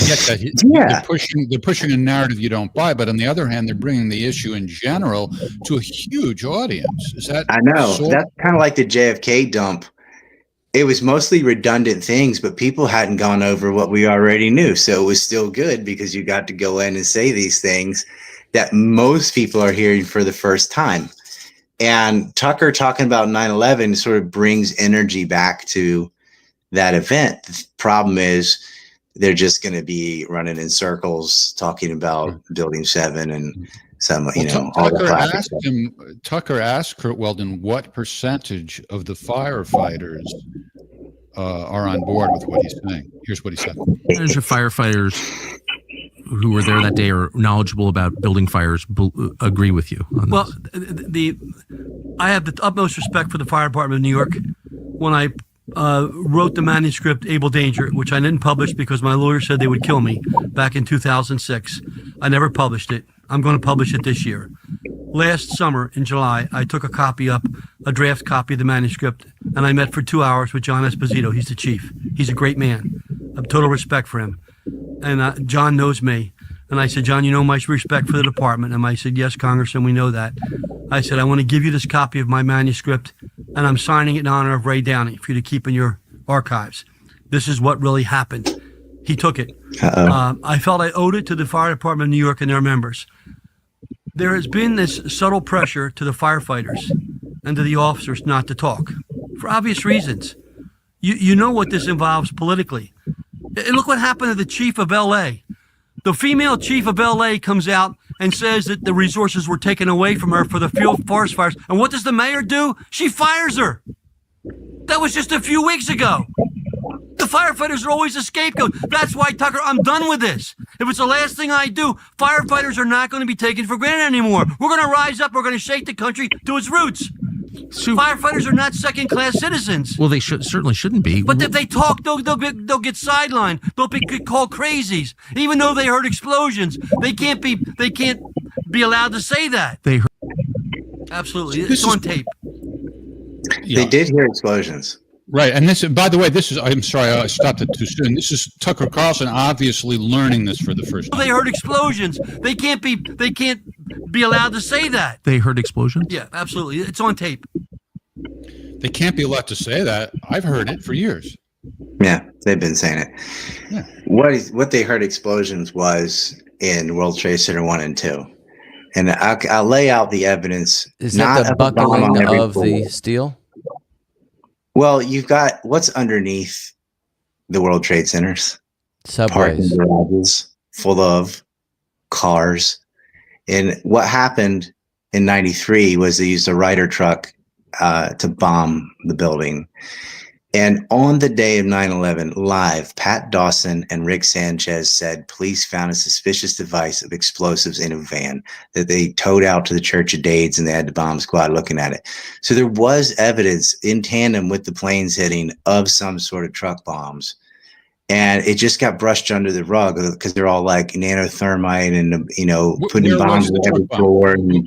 get that they're pushing a narrative you don't buy, but on the other hand, they're bringing the issue in general to a huge audience. Is that? I know that's kind of like the JFK dump. It was mostly redundant things, but people hadn't gone over what we already knew, so it was still good because you got to go in and say these things that most people are hearing for the first time. And Tucker talking about 9/11 sort of brings energy back to that event. The problem is they're just going to be running in circles talking about Building 7 and some, Tucker asked Kurt Weldon what percentage of the firefighters are on board with what he's saying. Here's what he said. Percentage of firefighters who were there that day or knowledgeable about building fires agree with you on this? I have the utmost respect for the fire department of New York. When I wrote the manuscript Able Danger, which I didn't publish because my lawyer said they would kill me back in 2006, I never published it. I'm going to publish it this year. Last summer in July, I took a draft copy of the manuscript, and I met for 2 hours with John Esposito. He's the chief. He's a great man. I have total respect for him. And John knows me. And I said, John, you know my respect for the department. And I said, yes, Congressman, we know that. I said, I want to give you this copy of my manuscript, and I'm signing it in honor of Ray Downey for you to keep in your archives. This is what really happened. He took it. I felt I owed it to the fire department of New York and their members. There has been this subtle pressure to the firefighters and to the officers not to talk for obvious reasons. You know what this involves politically. Look what happened to the chief of LA. The female chief of LA comes out and says that the resources were taken away from her for the forest fires. And what does the mayor do? She fires her. That was just a few weeks ago. The firefighters are always a scapegoat. That's why, Tucker, I'm done with this. If it's the last thing I do, firefighters are not going to be taken for granted anymore. We're going to rise up. We're going to shake the country to its roots. Firefighters are not second-class citizens. Well, they certainly shouldn't be. But if they talk, they'll get sidelined. They'll be called crazies. Even though they heard explosions, they can't be allowed to say that. They heard. Absolutely, it's on tape. They did hear explosions. Right. And this, by the way, I'm sorry, I stopped it too soon. This is Tucker Carlson obviously learning this for the first time. They heard explosions. They can't be allowed to say that. They heard explosions? Yeah, absolutely. It's on tape. They can't be allowed to say that. I've heard it for years. Yeah, they've been saying it. Yeah. What they heard explosions was in World Trade Center 1 and 2. And I'll lay out the evidence. Is that the buckling of the steel? Well, you've got what's underneath the World Trade Centers. Subways. Parking garages full of cars. And what happened in 93 was they used a Ryder truck to bomb the building. And on the day of 9/11, live, Pat Dawson and Rick Sanchez said police found a suspicious device of explosives in a van that they towed out to the Church of Dades, and they had the bomb squad looking at it. So there was evidence in tandem with the planes hitting of some sort of truck bombs. And it just got brushed under the rug because they're all like nanothermite and, putting bombs in every floor. And,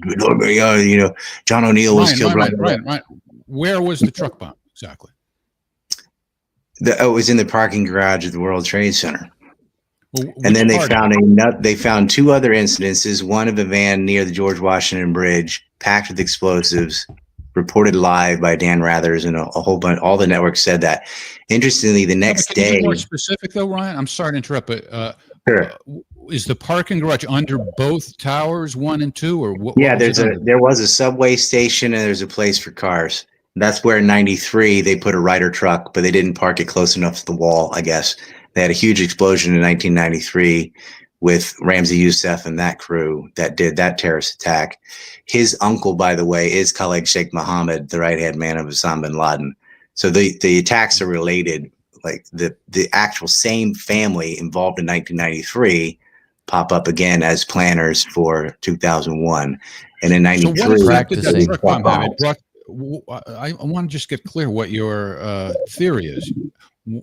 John O'Neill was killed. Right. Where was the truck bomb exactly? It was in the parking garage of the World Trade Center. Well, and then they found two other incidences, one of a van near the George Washington Bridge packed with explosives, reported live by Dan Rathers, and a whole bunch. All the networks said that. Interestingly, the next day. More specific though, Ryan. I'm sorry to interrupt, but sure. Is the parking garage under both towers, 1 and 2, or what? Yeah, there was a subway station and there's a place for cars. That's where in 93 they put a Ryder truck, but they didn't park it close enough to the wall, I guess. They had a huge explosion in 1993 with Ramzi Youssef and that crew that did that terrorist attack. His uncle, by the way, is Khaled Sheikh Mohammed, the right-hand man of Osama bin Laden. So the attacks are related. Like the actual same family involved in 1993 pop up again as planners for 2001. And in 93, so what practicing. I want to just get clear what your theory is.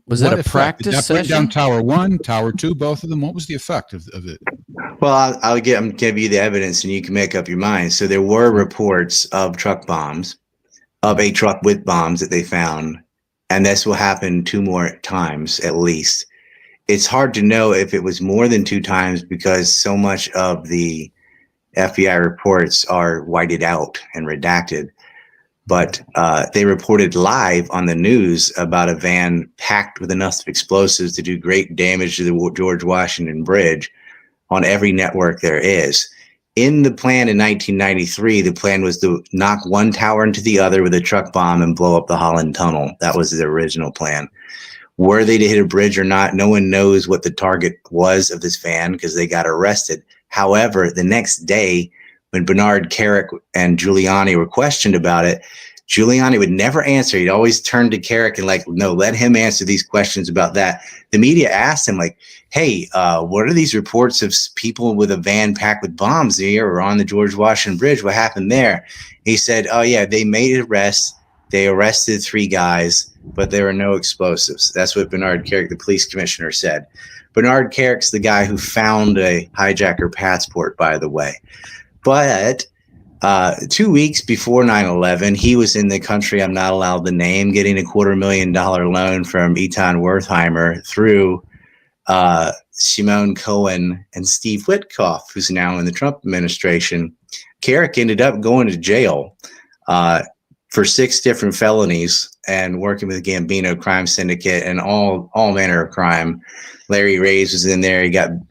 Was it a practice Did that bring session? down Tower 1, Tower 2, both of them? What was the effect of it? Well, I'll give you the evidence and you can make up your mind. So there were reports of truck bombs, of a truck with bombs that they found. And this will happen 2 more times at least. It's hard to know if it was more than 2 times because so much of the FBI reports are whited out and redacted. But they reported live on the news about a van packed with enough explosives to do great damage to the George Washington Bridge on every network there is. In the plan in 1993, the plan was to knock one tower into the other with a truck bomb and blow up the Holland Tunnel. That was the original plan. Were they to hit a bridge or not, no one knows what the target was of this van because they got arrested. However, the next day, when Bernard Kerik and Giuliani were questioned about it, Giuliani would never answer. He'd always turn to Kerik and no, let him answer these questions about that. The media asked him hey, what are these reports of people with a van packed with bombs here or on the George Washington Bridge? What happened there? He said, oh yeah, they made arrests. They arrested 3 guys, but there were no explosives. That's what Bernard Kerik, the police commissioner, said. Bernard Kerik's the guy who found a hijacker passport, by the way. But 2 weeks before 9/11, he was in the country I'm not allowed to name, getting a $250,000 loan from Eitan Wertheimer through Shimon Cohen and Steve Witkoff, who's now in the Trump administration. Kerik ended up going to jail for 6 different felonies and working with the Gambino crime syndicate and all manner of crime. Larry Reyes was in there.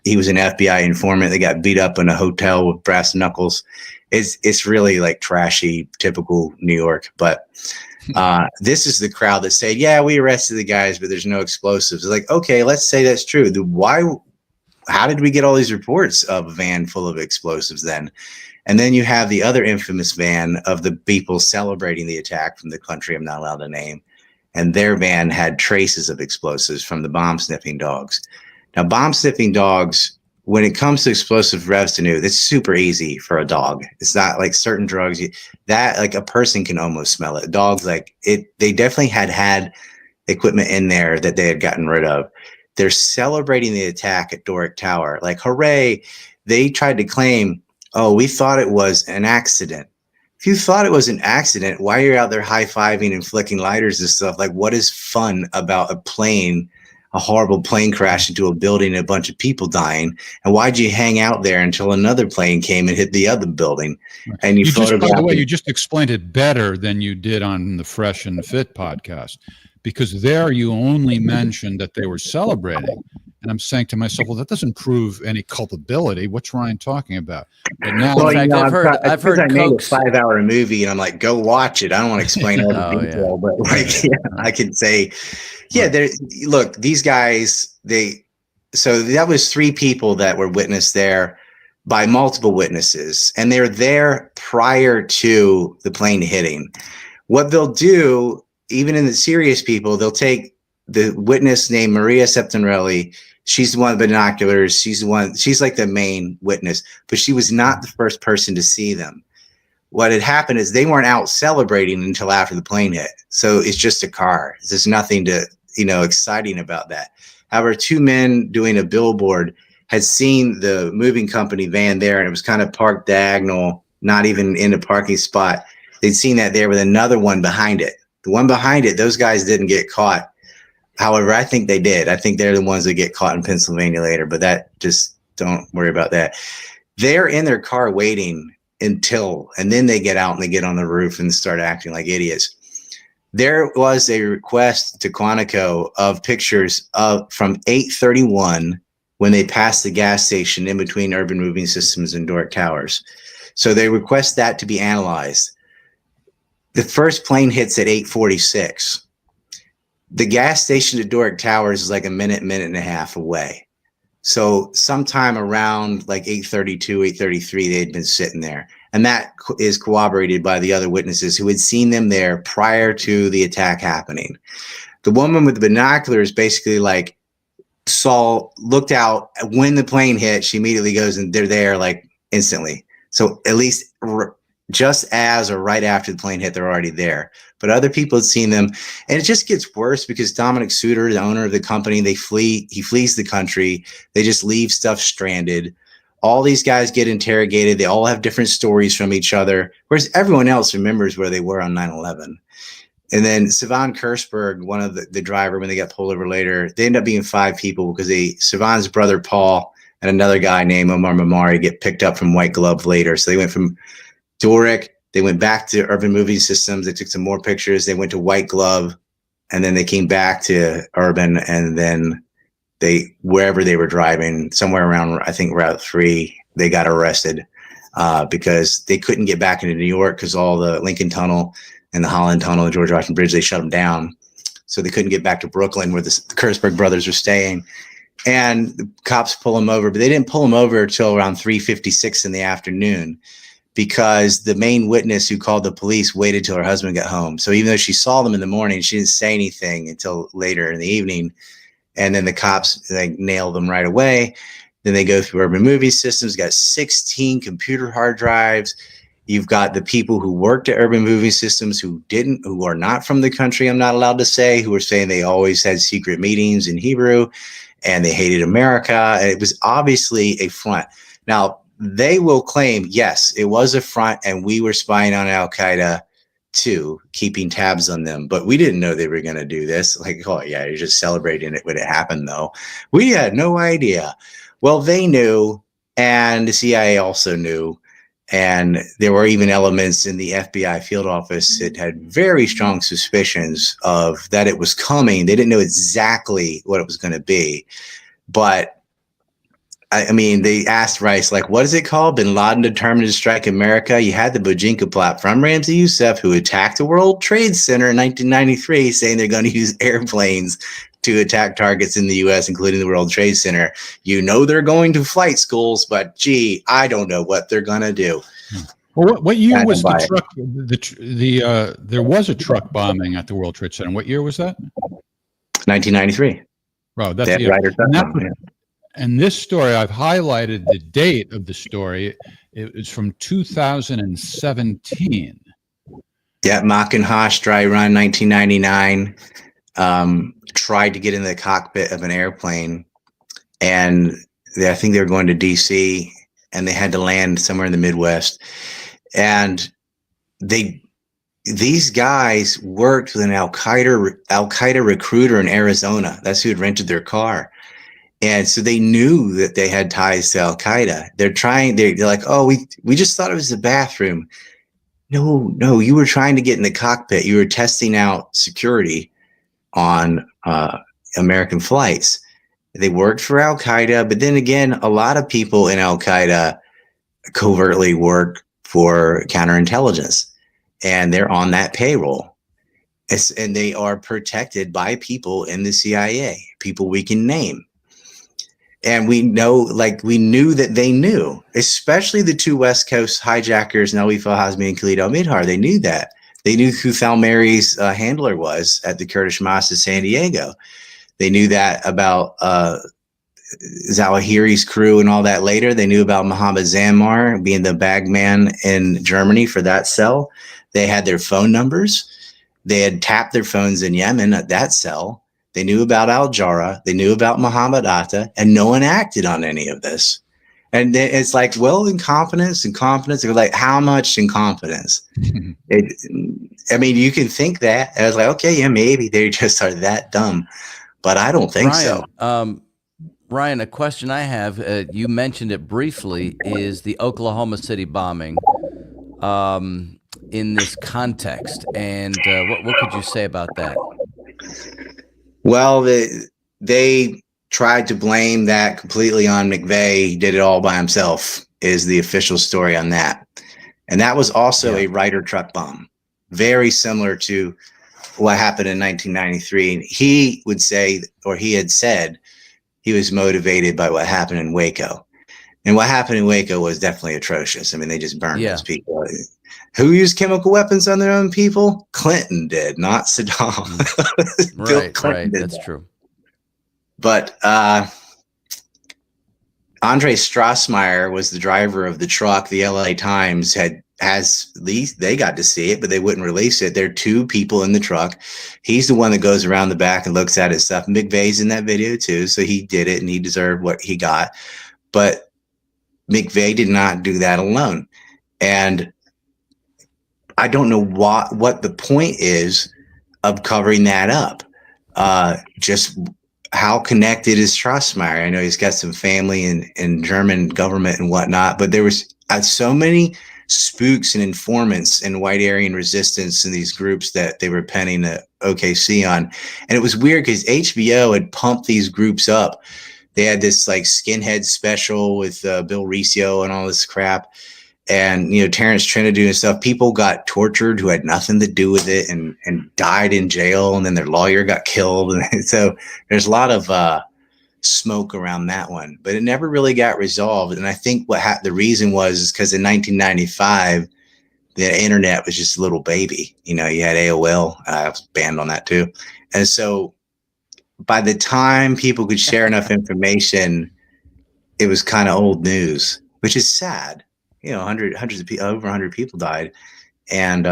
He was an FBI informant that got beat up in a hotel with brass knuckles. It's really like trashy, typical New York. But this is the crowd that said, yeah, we arrested the guys, but there's no explosives. It's like, okay, let's say that's true. How did we get all these reports of a van full of explosives then? And then you have the other infamous van of the people celebrating the attack from the country I'm not allowed to name. And their van had traces of explosives from the bomb sniffing dogs. Now, bomb sniffing dogs, when it comes to explosive residue, it's super easy for a dog. It's not like certain drugs that like a person can almost smell it. Dogs, like it, they definitely had equipment in there that they had gotten rid of. They're celebrating the attack at Doric Tower. Like, hooray. They tried to claim, oh, we thought it was an accident. If you thought it was an accident, why are you out there high-fiving and flicking lighters and stuff? Like, what is fun about a horrible plane crash into a building and a bunch of people dying? And why'd you hang out there until another plane came and hit the other building? And you by the way, you just explained it better than you did on the Fresh and Fit podcast, because there you only mentioned that they were celebrating. And I'm saying to myself, well, that doesn't prove any culpability. What's Ryan talking about? But now, well, in fact, I've heard I made a Koch's 5-hour movie, and I'm like, go watch it. I don't want to explain all the detail, but like, yeah, I can say, yeah, look, these guys, so that was 3 people that were witnessed there by multiple witnesses, and they're there prior to the plane hitting. What they'll do, even in the serious people, they'll take the witness named Maria Septinelli. She's the one with binoculars. She's like the main witness, but she was not the first person to see them. What had happened is they weren't out celebrating until after the plane hit. So it's just a car. There's nothing exciting about that. However, 2 men doing a billboard had seen the moving company van there, and it was kind of parked diagonal, not even in a parking spot. They'd seen that there with another one behind it. The one behind it, those guys didn't get caught. However, I think they did. I think they're the ones that get caught in Pennsylvania later, but don't worry about that. They're in their car waiting and then they get out and they get on the roof and start acting like idiots. There was a request to Quantico of pictures from 8:31 when they passed the gas station in between Urban Moving Systems and Doric Towers. So they request that to be analyzed. The first plane hits at 8:46. The gas station at Doric Towers is like a minute and a half away. So sometime around like 8:32, 8:33, they had been sitting there. And that is corroborated by the other witnesses who had seen them there prior to the attack happening. The woman with the binoculars basically looked out when the plane hit. She immediately goes and they're there like instantly. So at least just as or right after the plane hit, they're already there. But other people had seen them, and it just gets worse because Dominic Suter, the owner of the company, he flees the country. They just leave stuff stranded. All these guys get interrogated. They all have different stories from each other, whereas everyone else remembers where they were on 9/11. And then Sivan Kersberg, one of the driver, when they got pulled over later, they end up being 5 people because Sivan's brother Paul and another guy named Omar Mamari get picked up from White Glove later. So they went from Doric, they went back to Urban Moving Systems. They took some more pictures. They went to White Glove, and then they came back to Urban, and then wherever they were driving, somewhere around, I think, Route 3, they got arrested because they couldn't get back into New York because all the Lincoln Tunnel and the Holland Tunnel and George Washington Bridge, they shut them down. So they couldn't get back to Brooklyn where the Kersberg brothers were staying. And the cops pull them over, but they didn't pull them over until around 3:56 in the afternoon, because the main witness who called the police waited till her husband got home. So even though she saw them in the morning, she didn't say anything until later in the evening. And then the cops nailed them right away. Then they go through Urban Moving Systems, got 16 computer hard drives. You've got the people who worked at Urban Moving Systems who are not from the country, I'm not allowed to say, who were saying they always had secret meetings in Hebrew and they hated America. And it was obviously a front. Now, they will claim, yes, it was a front and we were spying on Al-Qaeda too, keeping tabs on them. But we didn't know they were going to do this. Like, oh, yeah, you're just celebrating it when it happened, though. We had no idea. Well, they knew, and the CIA also knew. And there were even elements in the FBI field office that had very strong suspicions of that it was coming. They didn't know exactly what it was going to be. But I mean, they asked Rice, like, what is it called? Bin Laden determined to strike America. You had the Bojinka plot from Ramzi Youssef, who attacked the World Trade Center in 1993, saying they're going to use airplanes to attack targets in the U.S., including the World Trade Center. You know they're going to flight schools, but gee, I don't know what they're going to do. Well, what year was the truck? There was a truck bombing at the World Trade Center. What year was that? 1993. Wow, that's That the year. Ryder truck bomb, yeah. And this story, I've highlighted the date of the story. It was from 2017. Yeah, Makin Haas dry run 1999. Tried to get in the cockpit of an airplane, and I think they were going to DC, and they had to land somewhere in the Midwest. And these guys worked with an Al Qaeda recruiter in Arizona. That's who had rented their car. And so they knew that they had ties to Al Qaeda. They're like, oh, we just thought it was the bathroom. No, you were trying to get in the cockpit. You were testing out security on American flights. They worked for Al Qaeda, but then again, a lot of people in Al Qaeda covertly work for counterintelligence, and they're on that payroll. And they are protected by people in the CIA, people we can name. And we knew that they knew, especially the two West Coast hijackers, Nawi Fahazmi and Khalid al-Midhar. They knew that. They knew who Thalmeri's handler was at the Kurdish Mosque in San Diego. They knew that about Zawahiri's crew and all that later. They knew about Mohammed Zammar being the bagman in Germany for that cell. They had their phone numbers. They had tapped their phones in Yemen at that cell. They knew about Al-Jarrah. They knew about Muhammad Atta, and no one acted on any of this. And it's like, well, incompetence. They're like, how much incompetence? I mean, you can think that. And I was like, okay, yeah, maybe they just are that dumb, but I don't think so. Ryan, a question I have, you mentioned it briefly, is the Oklahoma City bombing in this context. And what could you say about that? Well, they tried to blame that completely on McVeigh. He did it all by himself, is the official story on that. And that was also a Ryder truck bomb, very similar to what happened in 1993. And he would say, or he had said, he was motivated by what happened in Waco. And what happened in Waco was definitely atrocious. I mean, they just burned those people. Who used chemical weapons on their own people? Clinton did, not Saddam. Right. That's true. But Andre Strassmeyer was the driver of the truck. The LA Times they got to see it, but they wouldn't release it. There are two people in the truck. He's the one that goes around the back and looks at his stuff. McVeigh's in that video too, so he did it and he deserved what he got. But McVeigh did not do that alone. And I don't know what the point is of covering that up. Just how connected is Strassmeyer? I know he's got some family in German government and whatnot, but there was so many spooks and informants and white Aryan resistance in these groups that they were penning the OKC on. And it was weird because HBO had pumped these groups up. They had this like skinhead special with Bill Riccio and all this crap. And, Terrence Trinidad and stuff, people got tortured who had nothing to do with it and died in jail. And then their lawyer got killed. And so there's a lot of smoke around that one, but it never really got resolved. And I think the reason was because in 1995, the internet was just a little baby. You had AOL. I was banned on that too. And so by the time people could share enough information, it was kind of old news, which is sad. Hundreds of people, over 100 people died. And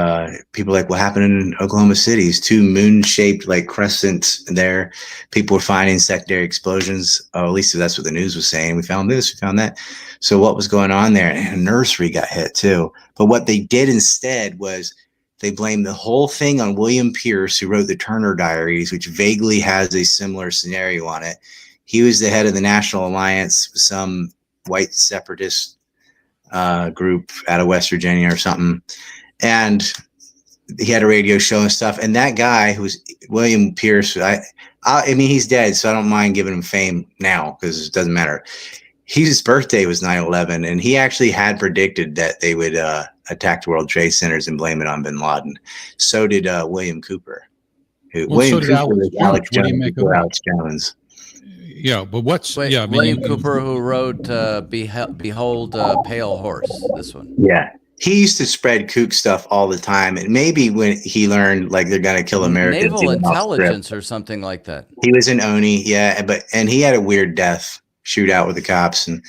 people like, what happened in Oklahoma City? Two moon-shaped like crescents there. People were finding secondary explosions. At least that's what the news was saying. We found this, we found that. So what was going on there? And a nursery got hit too. But what they did instead was they blamed the whole thing on William Pierce, who wrote the Turner Diaries, which vaguely has a similar scenario on it. He was the head of the National Alliance, some white separatist group out of West Virginia or something. And he had a radio show and stuff. And that guy who's William Pierce, I mean, he's dead, so I don't mind giving him fame now because it doesn't matter. his birthday was 9/11, and he actually had predicted that they would attack the World Trade Centers and blame it on bin Laden. So did William Cooper. William so did Cooper was Alex Jones. What do you Jones make of before that? Alex Jones. Yeah, but what's Wait, yeah? I mean, William Cooper, who wrote Behold Pale Horse, this one. Yeah. He used to spread kook stuff all the time. And maybe when he learned like they're going to kill Americans. Naval Intelligence or something like that. He was in Oni. Yeah. And he had a weird death shootout with the cops. And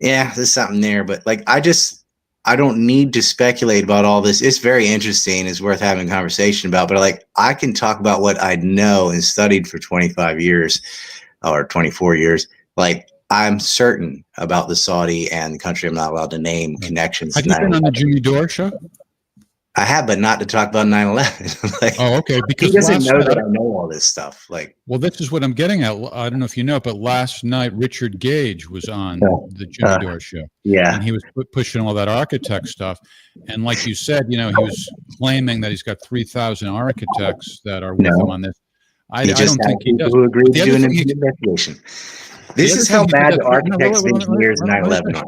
yeah, there's something there. But like, I don't need to speculate about all this. It's very interesting. It's worth having a conversation about, but like, I can talk about what I know and studied for 25 years or 24 years. Like, I'm certain about the Saudi and the country I'm not allowed to name connections. Have you been on the Jimmy Dore show? I have, but not to talk about 9/11. Like, Oh, okay. Because he doesn't know night, that I know all this stuff. Like, well, this is what I'm getting at. I don't know if you know, but last night Richard Gage was on the Jimmy Dore show. yeah, And he was pushing all that architect stuff. And like you said, he was claiming that he's got 3,000 architects that are with him on this. I he just don't think he does. who agreed The to other do an thing he- investigation. The This other is thing how he bad did- the architects, wait, engineers, wait, 9/11 are.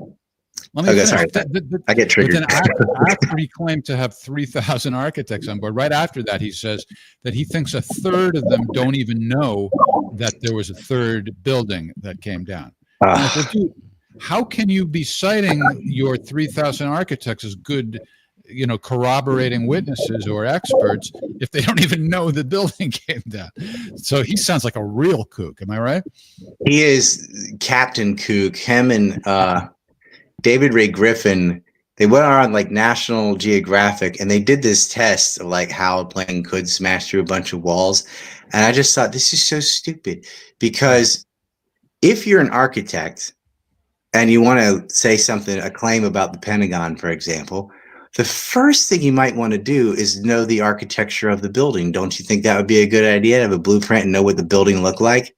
Let me Okay, finish. sorry. I get triggered. But then after he claimed to have 3,000 architects on board, right after that, he says that he thinks a third of them don't even know that there was a third building that came down. I'm like, well, dude, how can you be citing your 3,000 architects as good, corroborating witnesses or experts if they don't even know the building came down? So he sounds like a real kook. Am I right? He is Captain Kook. Him and David Ray Griffin, they went on like National Geographic and they did this test of like how a plane could smash through a bunch of walls. And I just thought, this is so stupid, because if you're an architect and you want to say something, a claim about the Pentagon, for example, the first thing you might want to do is know the architecture of the building. Don't you think that would be a good idea to have a blueprint and know what the building looked like?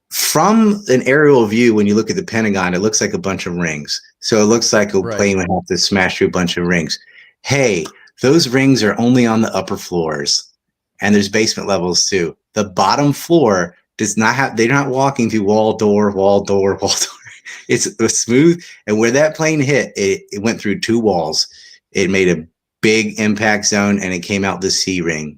From an aerial view, when you look at the Pentagon, it looks like a bunch of rings. So it looks like a plane would have to smash through a bunch of rings. Hey, those rings are only on the upper floors, and there's basement levels too. The bottom floor does not have, they're not walking through wall, door, wall, door, wall, door. It's smooth. And where that plane hit, it went through two walls. It made a big impact zone and it came out the C ring.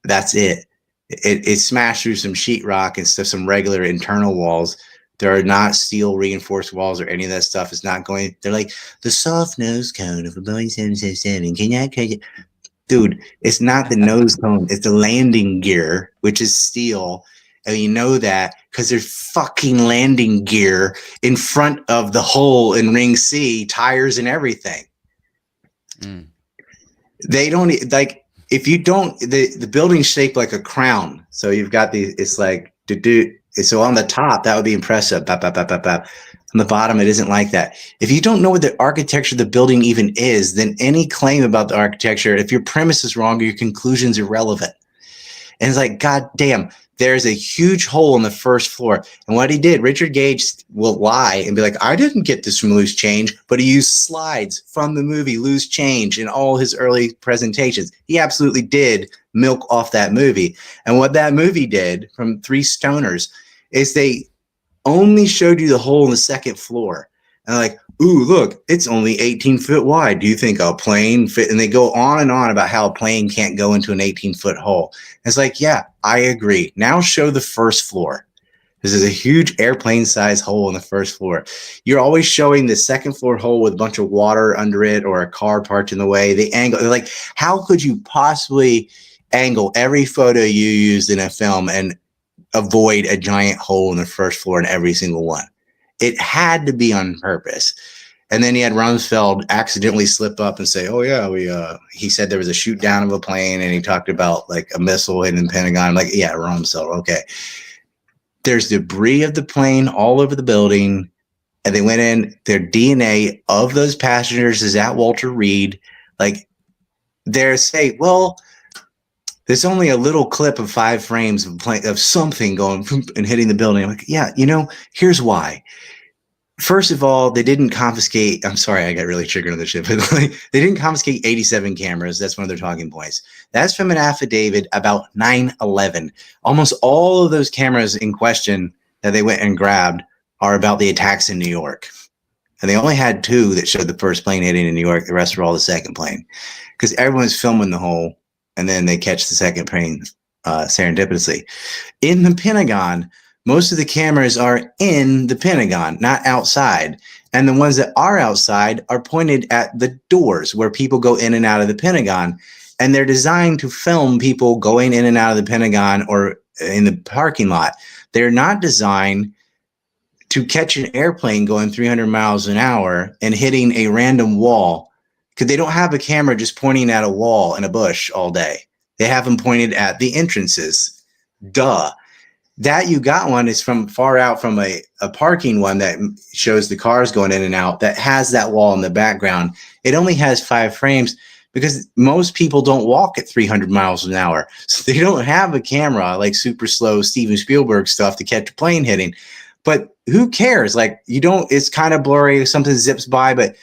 That's it. It smashed through some sheetrock and stuff, some regular internal walls. There are not steel reinforced walls or any of that stuff. It's not going. They're like the soft nose cone of a Boeing 777. Can you, dude? It's not the nose cone. It's the landing gear, which is steel, and you know that because there's fucking landing gear in front of the hole in Ring C, tires and everything. They don't like. If you don't, the building's shaped like a crown. So you've got it's like, so on the top, that would be impressive. Bap, bap, bap, bap, bap. On the bottom, it isn't like that. If you don't know what the architecture of the building even is, then any claim about the architecture, if your premise is wrong, your conclusion's irrelevant. And it's like, God damn, there's a huge hole in the first floor. And what he did, Richard Gage will lie and be like, I didn't get this from Loose Change, but he used slides from the movie Loose Change in all his early presentations. He absolutely did milk off that movie. And what that movie did from Three Stoners is they only showed you the hole in the second floor. And like, ooh, look, it's only 18 foot wide. Do you think a plane fit? And they go on and on about how a plane can't go into an 18-foot hole. And it's like, yeah, I agree. Now show the first floor. This is a huge airplane size hole in the first floor. You're always showing the second floor hole with a bunch of water under it or a car parked in the way. The angle, like, how could you possibly angle every photo you used in a film and avoid a giant hole in the first floor in every single one? It had to be on purpose. And then he had Rumsfeld accidentally slip up and say, oh yeah, he said there was a shoot down of a plane and he talked about like a missile hitting the Pentagon. I'm like, yeah, Rumsfeld. Okay. There's debris of the plane all over the building. And they went in, their DNA of those passengers is at Walter Reed. Like they're saying, well, there's only a little clip of 5 frames of something going and hitting the building. I'm like, yeah, here's why. First of all, they didn't confiscate. I'm sorry, I got really triggered on this shit, but they didn't confiscate 87 cameras. That's one of their talking points. That's from an affidavit about 9/11. Almost all of those cameras in question that they went and grabbed are about the attacks in New York. And they only had 2 that showed the first plane hitting in New York. The rest were all the second plane, because everyone's filming the whole, and then they catch the second plane serendipitously. In the Pentagon, most of the cameras are in the Pentagon, not outside. And the ones that are outside are pointed at the doors where people go in and out of the Pentagon. And they're designed to film people going in and out of the Pentagon or in the parking lot. They're not designed to catch an airplane going 300 miles an hour and hitting a random wall, because they don't have a camera just pointing at a wall and a bush all day. They have them pointed at the entrances. Duh. That you got one is from far out from a parking one that shows the cars going in and out, that has that wall in the background. It only has 5 frames because most people don't walk at 300 miles an hour. So they don't have a camera like super slow Steven Spielberg stuff to catch a plane hitting. But who cares? Like, you don't, it's kind of blurry if something zips by, but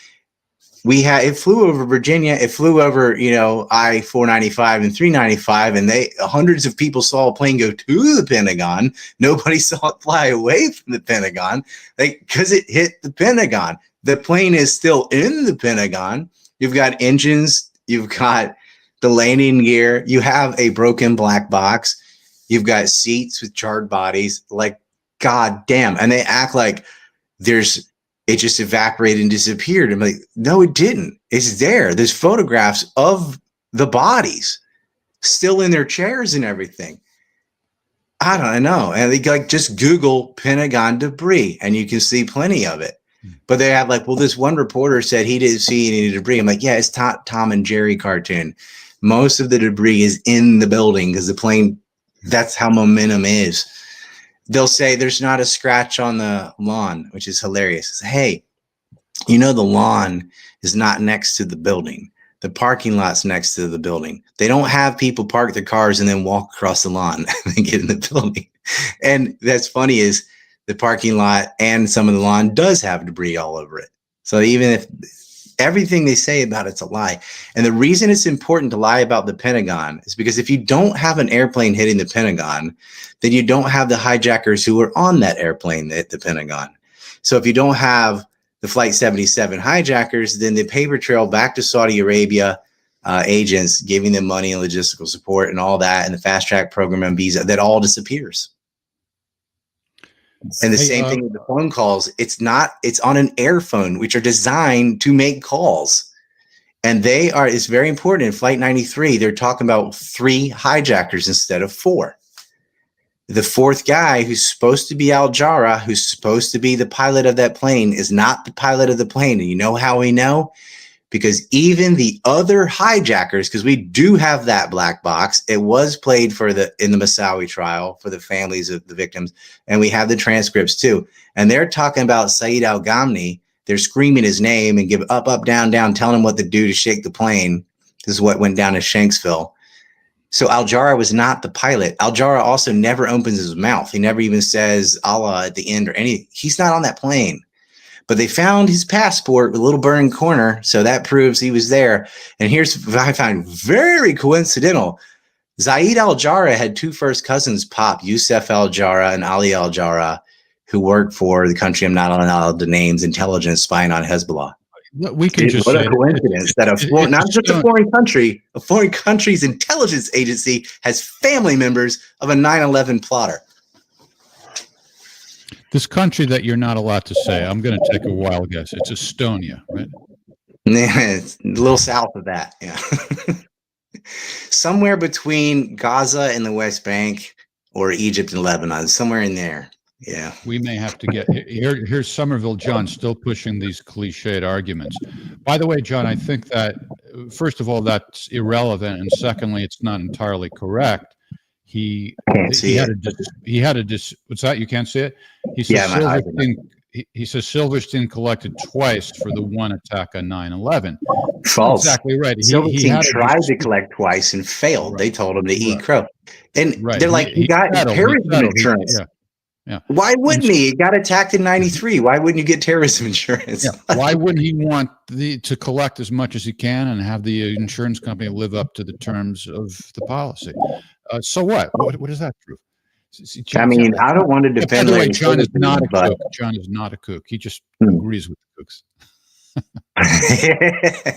it flew over Virginia. It flew over, I-495 and 395, and hundreds of people saw a plane go to the Pentagon. Nobody saw it fly away from the Pentagon, because it hit the Pentagon. The plane is still in the Pentagon. You've got engines. You've got the landing gear. You have a broken black box. You've got seats with charred bodies. Like, God damn. And they act like it just evaporated and disappeared. I'm like, no, it didn't. It's there. There's photographs of the bodies still in their chairs and everything. I don't know. And they just Google Pentagon debris and you can see plenty of it. But they have this one reporter said he didn't see any debris. I'm like, yeah, it's Tom and Jerry cartoon. Most of the debris is in the building because the plane, that's how momentum is. They'll say there's not a scratch on the lawn, which is hilarious. Hey, the lawn is not next to the building. The parking lot's next to the building. They don't have people park their cars and then walk across the lawn and get in the building. And that's funny is the parking lot and some of the lawn does have debris all over it. So even if everything they say about it's a lie. And the reason it's important to lie about the Pentagon is because if you don't have an airplane hitting the Pentagon, then you don't have the hijackers who were on that airplane that hit the Pentagon. So if you don't have the Flight 77 hijackers, then the paper trail back to Saudi Arabia agents giving them money and logistical support and all that, and the fast track program and visa, that all disappears. And the same thing with the phone calls. It's on an airphone, which are designed to make calls. And it's very important. In Flight 93, they're talking about 3 hijackers instead of 4. The 4th guy, who's supposed to be Al Jarrah, who's supposed to be the pilot of that plane, is not the pilot of the plane. And you know how we know? Because even the other hijackers, because we do have that black box, it was played in the Moussaoui trial for the families of the victims, and we have the transcripts too. And they're talking about Saeed Al-Ghamdi. They're screaming his name and give up, down, down, telling him what to do to shake the plane. This is what went down in Shanksville. So Al Jarrah was not the pilot. Al Jarrah also never opens his mouth. He never even says Allah at the end or anything. He's not on that plane. But they found his passport with a little burned corner, so that proves he was there. And here's what I find very coincidental. Zaid al-Jarrah had 2 first cousins pop, Youssef al-Jarrah and Ali al-Jarrah, who worked for the country I'm not allowed to name's intelligence spying on Hezbollah. We can just what say a coincidence that not just a foreign country's intelligence agency has family members of a 9/11 plotter. This country that you're not allowed to say, I'm going to take a wild guess. It's Estonia, right? Yeah, it's a little south of that. Yeah. Somewhere between Gaza and the West Bank, or Egypt and Lebanon, somewhere in there. Yeah. We may have to get here's Somerville John still pushing these cliched arguments. By the way, John, I think that first of all, that's irrelevant. And secondly, it's not entirely correct. He had a what's that? You can't see it? He says he says Silverstein collected twice for the one attack on 9/11. False. Exactly right. Silverstein tried to collect twice and failed. Right. They told him to eat crow. And they're like, he got terrorism insurance. Yeah. Why wouldn't he? He got attacked in 93. Why wouldn't you get terrorism insurance? Yeah. Why wouldn't he want to collect as much as he can and have the insurance company live up to the terms of the policy? So what? What does that prove? I mean, I don't want to By defend the way, Larry John is Silverstein, not a but kook. John is not a kook. He just Hmm. agrees with the kooks.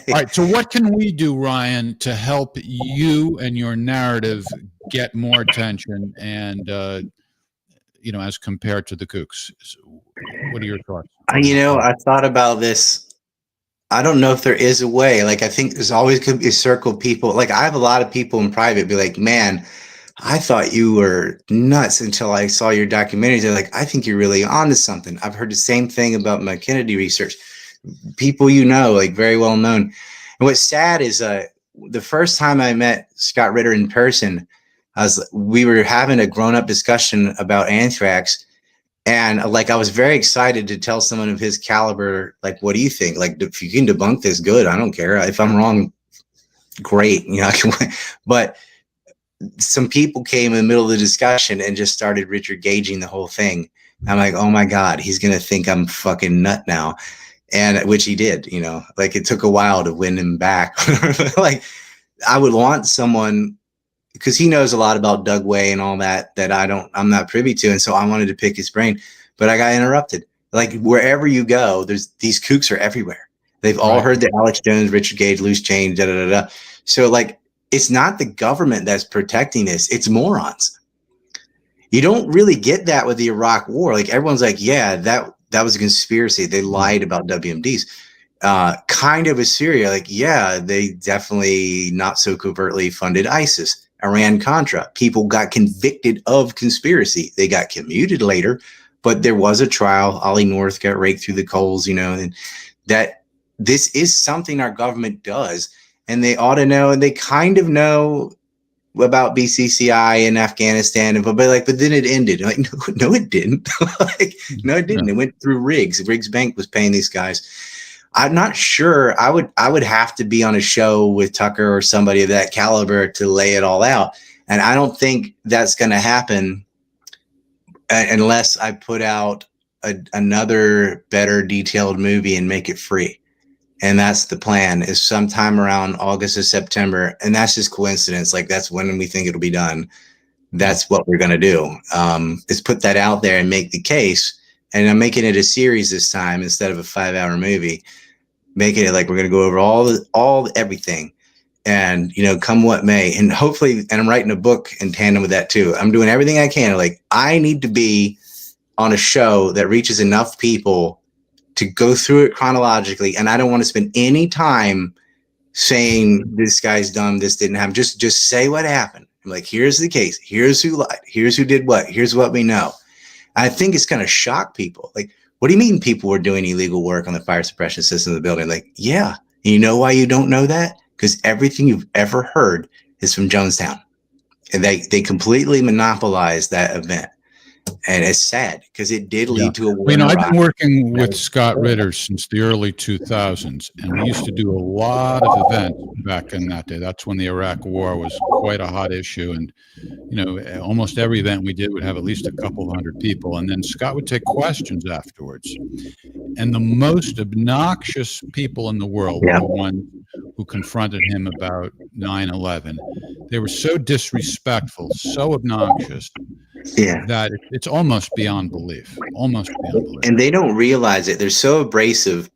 All right. So, what can we do, Ryan, to help you and your narrative get more attention and, as compared to the kooks? So what are your thoughts? I thought about this. I don't know if there is a way. Like, I think there's always could be a circle of people. Like, I have a lot of people in private be like, man, I thought you were nuts until I saw your documentaries. They're like, I think you're really onto something. I've heard the same thing about my Kennedy research. People, like very well known. And what's sad is the first time I met Scott Ritter in person, we were having a grown-up discussion about anthrax. And I was very excited to tell someone of his caliber, like, what do you think? Like, if you can debunk this, good. I don't care. If I'm wrong, great. But some people came in the middle of the discussion and just started Richard gauging the whole thing. I'm like, oh my God, he's going to think I'm fucking nut now. And which he did, it took a while to win him back. Like, I would want someone, because he knows a lot about Doug Way and all that I'm not privy to. And so I wanted to pick his brain, but I got interrupted. Like, wherever you go, these kooks are everywhere. They've all heard the Alex Jones, Richard Gage, loose change, da, da, da, da. So it's not the government that's protecting this. It's morons. You don't really get that with the Iraq war. Like, everyone's like, yeah, that was a conspiracy. They lied about WMDs. Kind of with Syria. Like, yeah, they definitely not so covertly funded ISIS. Iran-Contra. People got convicted of conspiracy. They got commuted later, but there was a trial. Ollie North got raked through the coals, and that this is something our government does. And they ought to know, and they kind of know about BCCI in Afghanistan, but then it ended. Like, no, it didn't. No, it didn't. It went through Riggs. Riggs Bank was paying these guys. I'm not sure. I would have to be on a show with Tucker or somebody of that caliber to lay it all out. And I don't think that's going to happen unless I put out another better detailed movie and make it free. And that's the plan, is sometime around August or September. And that's just coincidence. Like, that's when we think it'll be done. That's what we're going to do, is put that out there and make the case. And I'm making it a series this time instead of a 5-hour movie, making it like we're going to go over everything and, come what may. And hopefully, and I'm writing a book in tandem with that too. I'm doing everything I can. Like, I need to be on a show that reaches enough people to go through it chronologically. And I don't want to spend any time saying this guy's dumb, this didn't happen. Just say what happened. I'm like, here's the case. Here's who lied. Here's who did what. Here's what we know. I think it's going to shock people. Like, what do you mean people were doing illegal work on the fire suppression system of the building? Like, yeah. And you know why you don't know that? Because everything you've ever heard is from Jonestown. And they completely monopolized that event. And it's sad because it did lead to a war. I've been working with Scott Ritter since the early 2000s, and we used to do a lot of events back in that day. That's when the Iraq War was quite a hot issue. And, almost every event we did would have at least a couple hundred people. And then Scott would take questions afterwards. And the most obnoxious people in the world were the ones who confronted him about 9/11. They were so disrespectful, so obnoxious. Yeah, that it's almost beyond belief. And they don't realize it. They're so abrasive.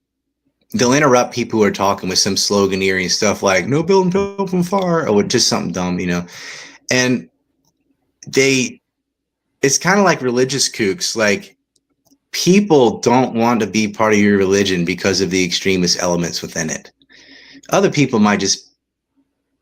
They'll interrupt people who are talking with some sloganeering stuff like "No building fell from far" or just something dumb, And it's kind of like religious kooks. Like, people don't want to be part of your religion because of the extremist elements within it. Other people might just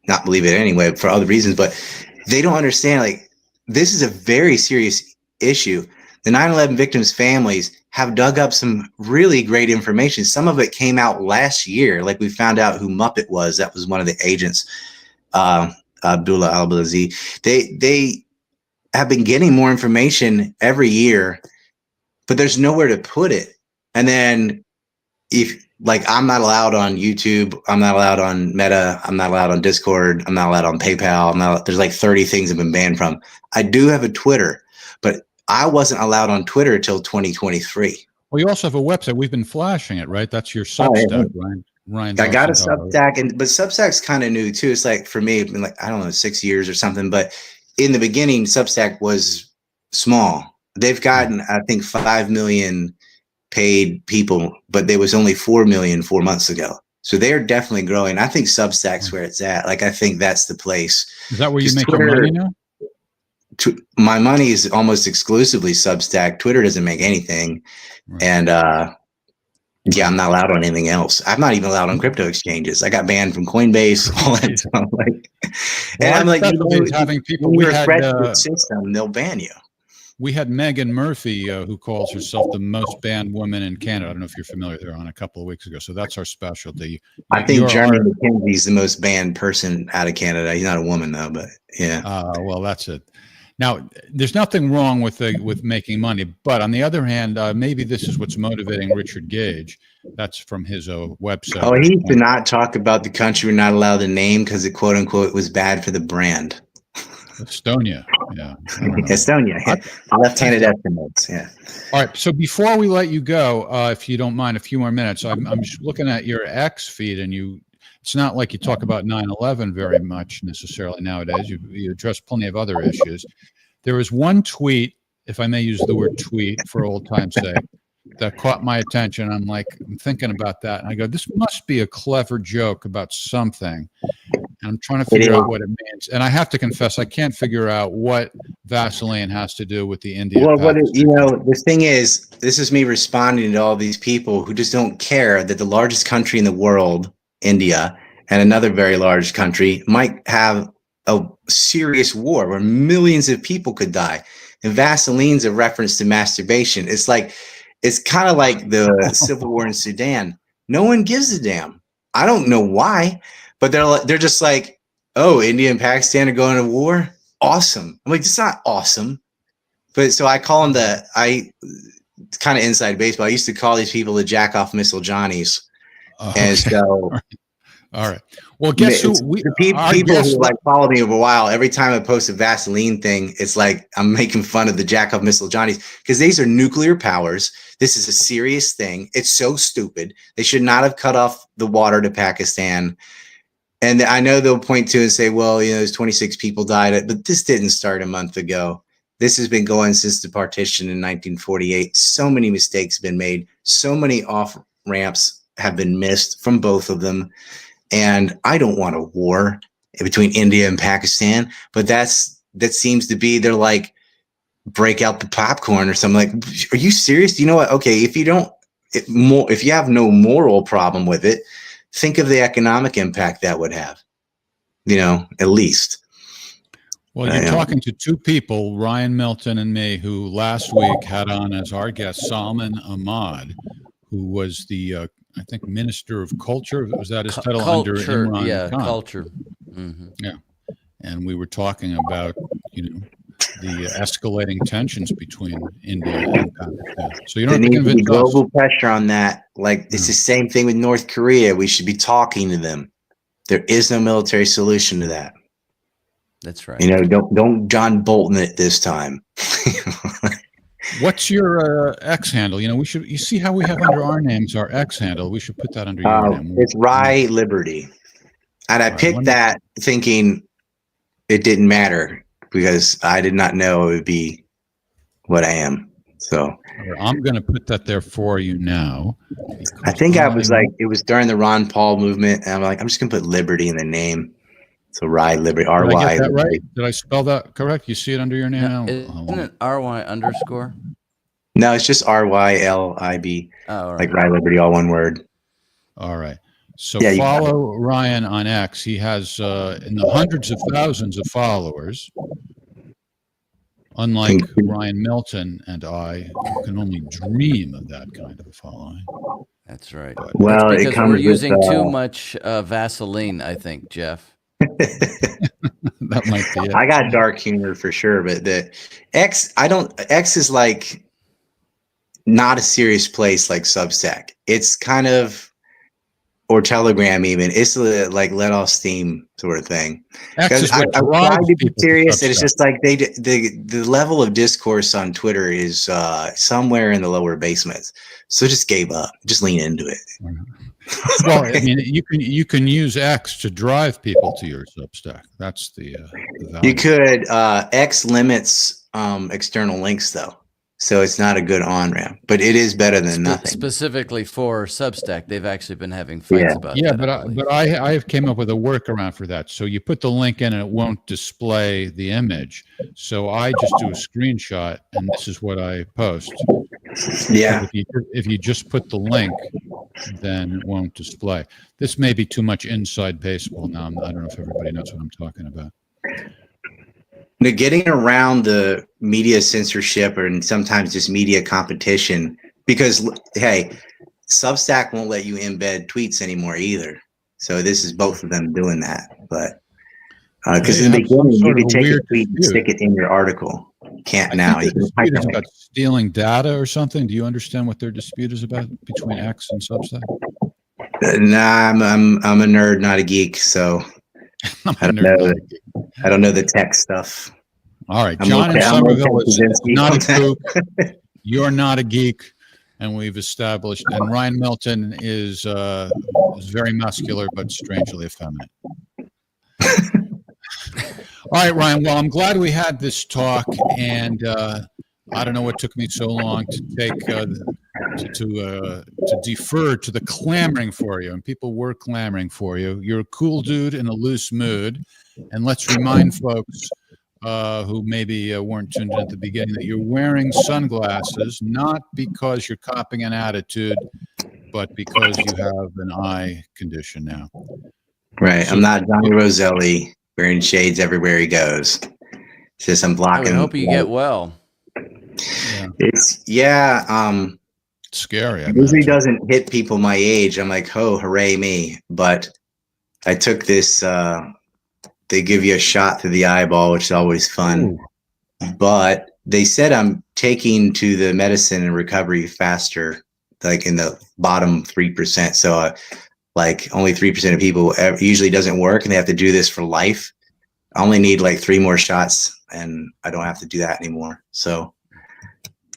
not believe it anyway for other reasons, but they don't understand. Like, this is a very serious issue. The 9/11 victims' families have dug up some really great information. Some of it came out last year. Like, we found out who Muppet was. That was one of the agents, Abdullah al-Balazi. They have been getting more information every year, but there's nowhere to put it. And then I'm not allowed on YouTube. I'm not allowed on Meta. I'm not allowed on Discord. I'm not allowed on PayPal. There's like 30 things I've been banned from. I do have a Twitter, but I wasn't allowed on Twitter until 2023. Well, you also have a website. We've been flashing it, right? That's your Substack, Ryan. I got a Substack, but Substack's kind of new too. It's like, for me, it's been 6 years or something. But in the beginning, Substack was small. They've gotten, I think, 5 million paid people, but there was only 4 million 4 months ago. So they're definitely growing. I think Substack's where it's at. Like, I think that's the place. Is that where you 'Cause make your money now? My money is almost exclusively Substack. Twitter doesn't make anything. Right. And yeah, I'm not allowed on anything else. I'm not even allowed on crypto exchanges. I got banned from Coinbase, all that stuff. Like, and I'm like, having people. when We you're a had threat to the system, they'll ban you. we had Megan Murphy, who calls herself the most banned woman in Canada. I don't know if you're familiar with her, on a couple of weeks ago. So that's our specialty. I think You're Jeremy our- McKenzie's the most banned person out of Canada. He's not a woman though, but yeah. Well, that's it. Now, there's nothing wrong with making money, but on the other hand, maybe this is what's motivating Richard Gage. That's from his website. Oh, he used to not talk about the country we're not allowed to name because it, quote unquote, was bad for the brand. Estonia. Yeah. Estonia. Yeah. Left-handed estimates. Yeah. All right. So before we let you go, if you don't mind, a few more minutes. I'm just looking at your X feed, and it's not like you talk about 9/11 very much necessarily nowadays. You address plenty of other issues. There was one tweet, if I may use the word tweet for old time's sake, that caught my attention. I'm thinking about that, and I go, this must be a clever joke about something. And I'm trying to figure out what it means. And I have to confess, I can't figure out what Vaseline has to do with the India. Well, the thing is, this is me responding to all these people who just don't care that the largest country in the world, India, and another very large country might have a serious war where millions of people could die. And Vaseline's a reference to masturbation. It's kind of like the civil war in Sudan. No one gives a damn. I don't know why, but they're just like, oh, India and Pakistan are going to war. Awesome. I'm like, it's not awesome. But so I call them it's kind of inside baseball. I used to call these people the jack off missile Johnnies. Okay. And so, all right. Well, guess who? People who like follow me over a while, every time I post a Vaseline thing, it's like I'm making fun of the jack off missile Johnnies because these are nuclear powers. This is a serious thing. It's so stupid. They should not have cut off the water to Pakistan. And I know they'll point to and say, well, there's 26 people died, but this didn't start a month ago. This has been going since the partition in 1948. So many mistakes have been made. So many off ramps have been missed from both of them. And I don't want a war between India and Pakistan, but that seems to be, they're like, break out the popcorn or something. Like, are you serious? You know what? Okay, if you have no moral problem with it, think of the economic impact that would have, at least. Well, you're talking to two people, Ryan Milton and me, who last week had on as our guest Salman Ahmad, who was the, I think, Minister of Culture. Was that his title? Under Imran Khan? Culture. Mm-hmm. Yeah. And we were talking about, the escalating tensions between India and Pakistan. So you don't have to convince us. Global pressure on that. Like, it's the same thing with North Korea. We should be talking to them. There is no military solution to that. That's right. Don't John Bolton it this time. What's your X handle? You see how we have under our names our X handle. We should put that under your name. It's Rye Liberty. And I picked that thinking it didn't matter because I did not know it would be what I am. So I'm going to put that there for you now. I think I was like, it was during the Ron Paul movement. And I'm like, I'm just going to put Liberty in the name. So Rye Liberty, R-Y. Did I get that right? Did I spell that correct? You see it under your name now? Isn't it R-Y underscore? No, it's just R-Y-L-I-B. Oh, right. Like Rye Liberty, all one word. All right. So follow Ryan on X. He has in the hundreds of thousands of followers. Unlike Ryan Milton and I, who can only dream of that kind of a following. That's right. Well, because it comes we're using with, too much Vaseline, I think, Jeff. That might be it. I got dark humor for sure, but the X is like not a serious place like Substack. It's kind of, or Telegram even. It's like let off steam sort of thing. Because I tried to be serious, and it's just like the level of discourse on Twitter is somewhere in the lower basements. So just gave up. Just lean into it. Well, I mean, you can use X to drive people to your Substack. That's the value. You could. X limits external links though, so it's not a good on ramp. But it is better than nothing. Specifically for Substack, they've actually been having fights about Yeah, that. but I have came up with a workaround for that. So you put the link in and it won't display the image. So I just do a screenshot and this is what I post. Yeah. If you just put the link, then it won't display. This may be too much inside baseball now. I don't know if everybody knows what I'm talking about. Now, getting around the media censorship and sometimes just media competition, because hey, Substack won't let you embed tweets anymore either. So this is both of them doing that. But because in the beginning you could take a tweet and stick it in your article. Can't now. The dispute is about stealing data or something. Do you understand what their dispute is about between X and Substack? Nah, I'm a nerd, not a geek, so I don't know the tech stuff. All right, John in Somerville is not a kook. You're not a geek, and we've established. And Ryan Milton is very muscular but strangely effeminate. All right, Ryan. Well, I'm glad we had this talk, and I don't know what took me so long to take to defer to the clamoring for you, and people were clamoring for you. You're a cool dude in a loose mood, and let's remind folks who maybe weren't tuned in at the beginning that you're wearing sunglasses not because you're copying an attitude, but because you have an eye condition now. Right. I'm not Johnny Roselli wearing shades everywhere he goes. It's just I'm blocking. I hope you get well. It's scary. It usually doesn't hit people my age. I'm like, oh, hooray me. But I took this, they give you a shot through the eyeball, which is always fun. Ooh. But they said I'm taking to the medicine and recovery faster, like in the bottom 3%. So like only 3% of people usually doesn't work and they have to do this for life. I only need like 3 more shots and I don't have to do that anymore. So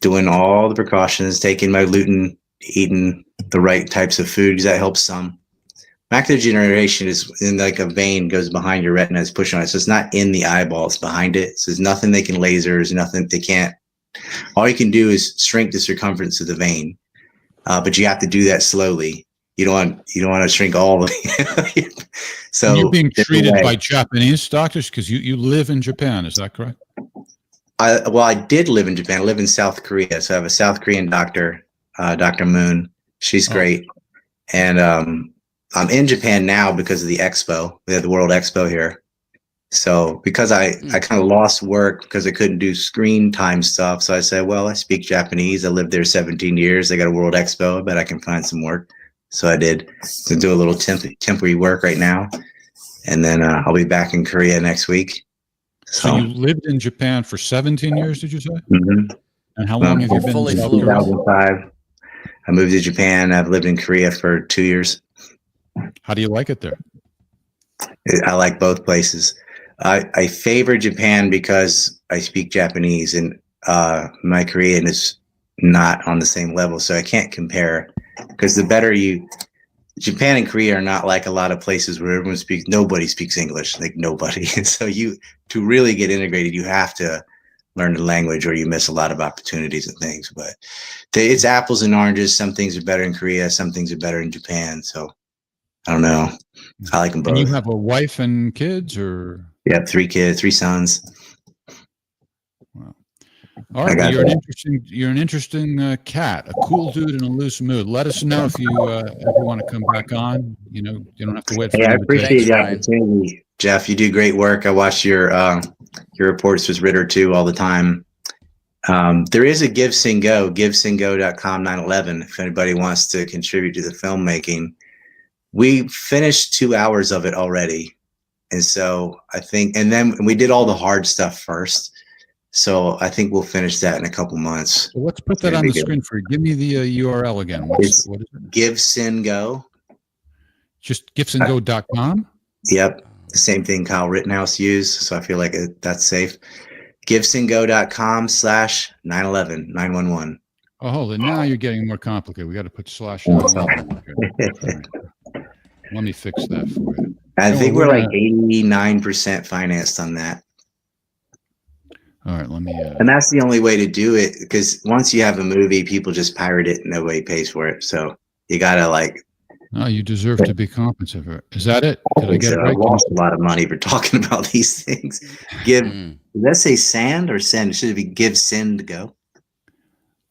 doing all the precautions, taking my lutein, eating the right types of food because that helps some. Macular degeneration is in like a vein goes behind your retina, it's pushing on it. So it's not in the eyeball, it's behind it. So there's nothing they can laser, there's nothing they can't. All you can do is shrink the circumference of the vein. But you have to do that slowly. You don't want to shrink all of it. So you're being treated by Japanese doctors because you live in Japan, is that correct? I did live in Japan. I live in South Korea. So I have a South Korean doctor, Dr. Moon. She's great. And I'm in Japan now because of the expo. We have the World Expo here. So because I kind of lost work because I couldn't do screen time stuff. So I said, well, I speak Japanese. I lived there 17 years. They got a World Expo. I bet I can find some work. So I did to do a little temporary work right now. And then I'll be back in Korea next week. So you lived in Japan for 17 years, did you say? Mm-hmm. And how long have you been in South Korea? 2005. I moved to Japan. I've lived in Korea for 2 years. How do you like it there? I like both places. I favor Japan because I speak Japanese and my Korean is not on the same level. So I can't compare because Japan and Korea are not like a lot of places where nobody speaks English, like nobody. And so to really get integrated, you have to learn the language or you miss a lot of opportunities and things. But it's apples and oranges. Some things are better in Korea. Some things are better in Japan. So I don't know. I like them both. And you have a wife and kids or? Yeah, 3 kids, 3 sons. Wow. All right, well, you're an interesting cat, a cool dude in a loose mood. Let us know if you ever want to come back on. You don't have to wait for. I appreciate the opportunity, Jeff. You do great work. I watch your reports with Ritter too all the time. There is a GiveSendGo, givesendgo.com 9/11. If anybody wants to contribute to the filmmaking, we finished 2 hours of it already, and so I think, and then we did all the hard stuff first. So I think we'll finish that in a couple months. So let's put that on the screen for you. Give me the URL again. What is it? GiveSendGo. Just givesendgo.com? Yep. The same thing Kyle Rittenhouse used. So I feel like that's safe. GiveSendGo.com/911, 911. Oh, hold it. Now you're getting more complicated. We got to put slash out. Okay. Let me fix that for you. I Oh, think we're we're like gonna- 89% financed on that. All right, let me. And that's the only way to do it, because once you have a movie, people just pirate it and nobody pays for it. So you gotta like. Oh, you deserve to be compensated for it. Is that it? Did I get it I right? lost a lot of money for talking about these things. Give. Mm. Did that say sand or send? Should it be give send go?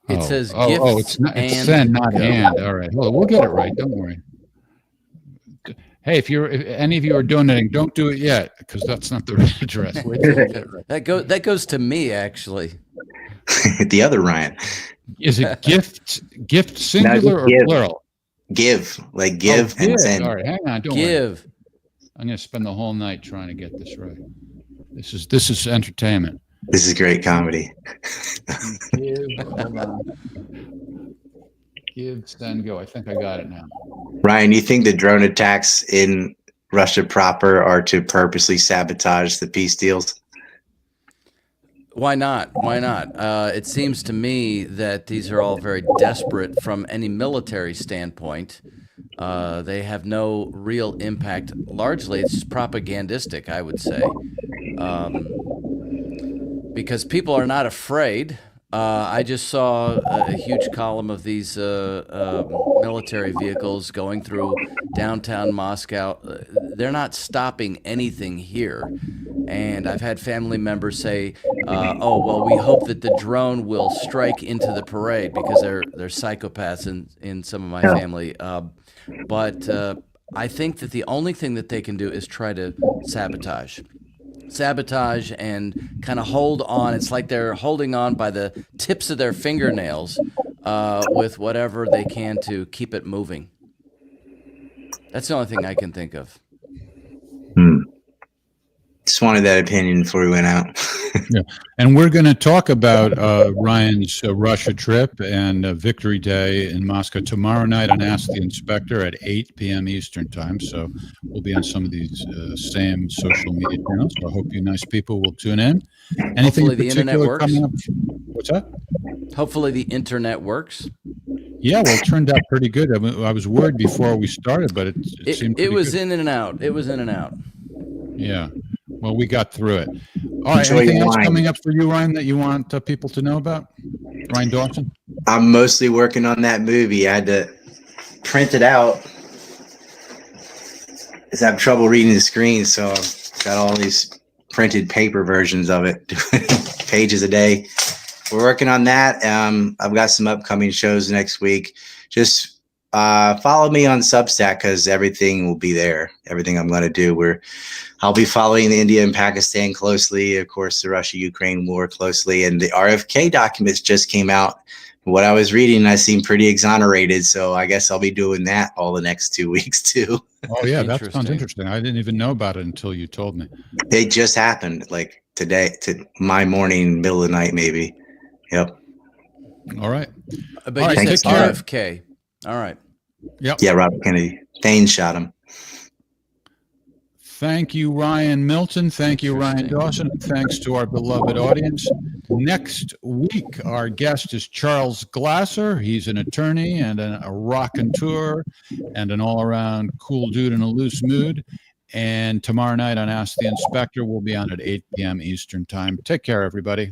It says Oh, gifts it's not. It's and send, not go. and. All right. Well, we'll get it right. Don't worry. Hey, if any of you are donating, don't do it yet, because that's not the right address. Wait till we get it right. That goes to me, actually. The other Ryan. Is it gift singular or give. plural? Give, like give Oh, and send. All right, hang on. Don't worry. Give. I'm going to spend the whole night trying to get this right. This is entertainment. This is great comedy. Hold on. Give, send, go. I think I got it now. Ryan, you think the drone attacks in Russia proper are to purposely sabotage the peace deals? Why not? Why not? It seems to me that these are all very desperate from any military standpoint. They have no real impact. Largely, it's just propagandistic, I would say, because people are not afraid. I just saw a huge column of these military vehicles going through downtown Moscow. They're not stopping anything here. And I've had family members say, oh, well, we hope that the drone will strike into the parade, because they're psychopaths in some of my family. But I think that the only thing that they can do is try to sabotage and kind of hold on. It's like they're holding on by the tips of their fingernails with whatever they can to keep it moving. That's the only thing I can think of. Just wanted that opinion before we went out. Yeah, and we're going to talk about Ryan's Russia trip and Victory Day in Moscow tomorrow night on Ask the Inspector at 8 p.m. Eastern Time. So we'll be on some of these same social media channels. So I hope you nice people will tune in. Anything Hopefully in the internet particular works. coming up? What's that? Hopefully the internet works. Yeah, well, it turned out pretty good. I was worried before we started, but it seemed It pretty was good. in and out. It was in and out. Yeah. Well, we got through it. All right. Enjoy Anything your else wine. coming up for you, Ryan, that you want people to know about? Ryan Dawson? I'm mostly working on that movie. I had to print it out because I have trouble reading the screen. So I've got all these printed paper versions of it, pages a day. We're working on that. I've got some upcoming shows next week. Just follow me on Substack, because everything will be there. Everything I'm going to do. I'll be following the India and Pakistan closely, of course, the Russia-Ukraine war closely, and the RFK documents just came out. What I was reading, I seem pretty exonerated, so I guess I'll be doing that all the next 2 weeks too. Oh, yeah, that sounds Interesting. interesting. I didn't even know about it until you told me. It just happened, like today, to my morning, middle of the night, maybe. Yep. All right. But All right, you take said care. RFK. All right. Yep. Yeah, Robert Kennedy. Thane shot him. Thank you, Ryan Milton. Thank you, Ryan Interesting. Dawson. Thanks to our beloved audience. Next week, our guest is Charles Glasser. He's an attorney and a raconteur and an all-around cool dude in a loose mood. And tomorrow night on Ask the Inspector, we'll be on at 8 p.m. Eastern Time. Take care, everybody.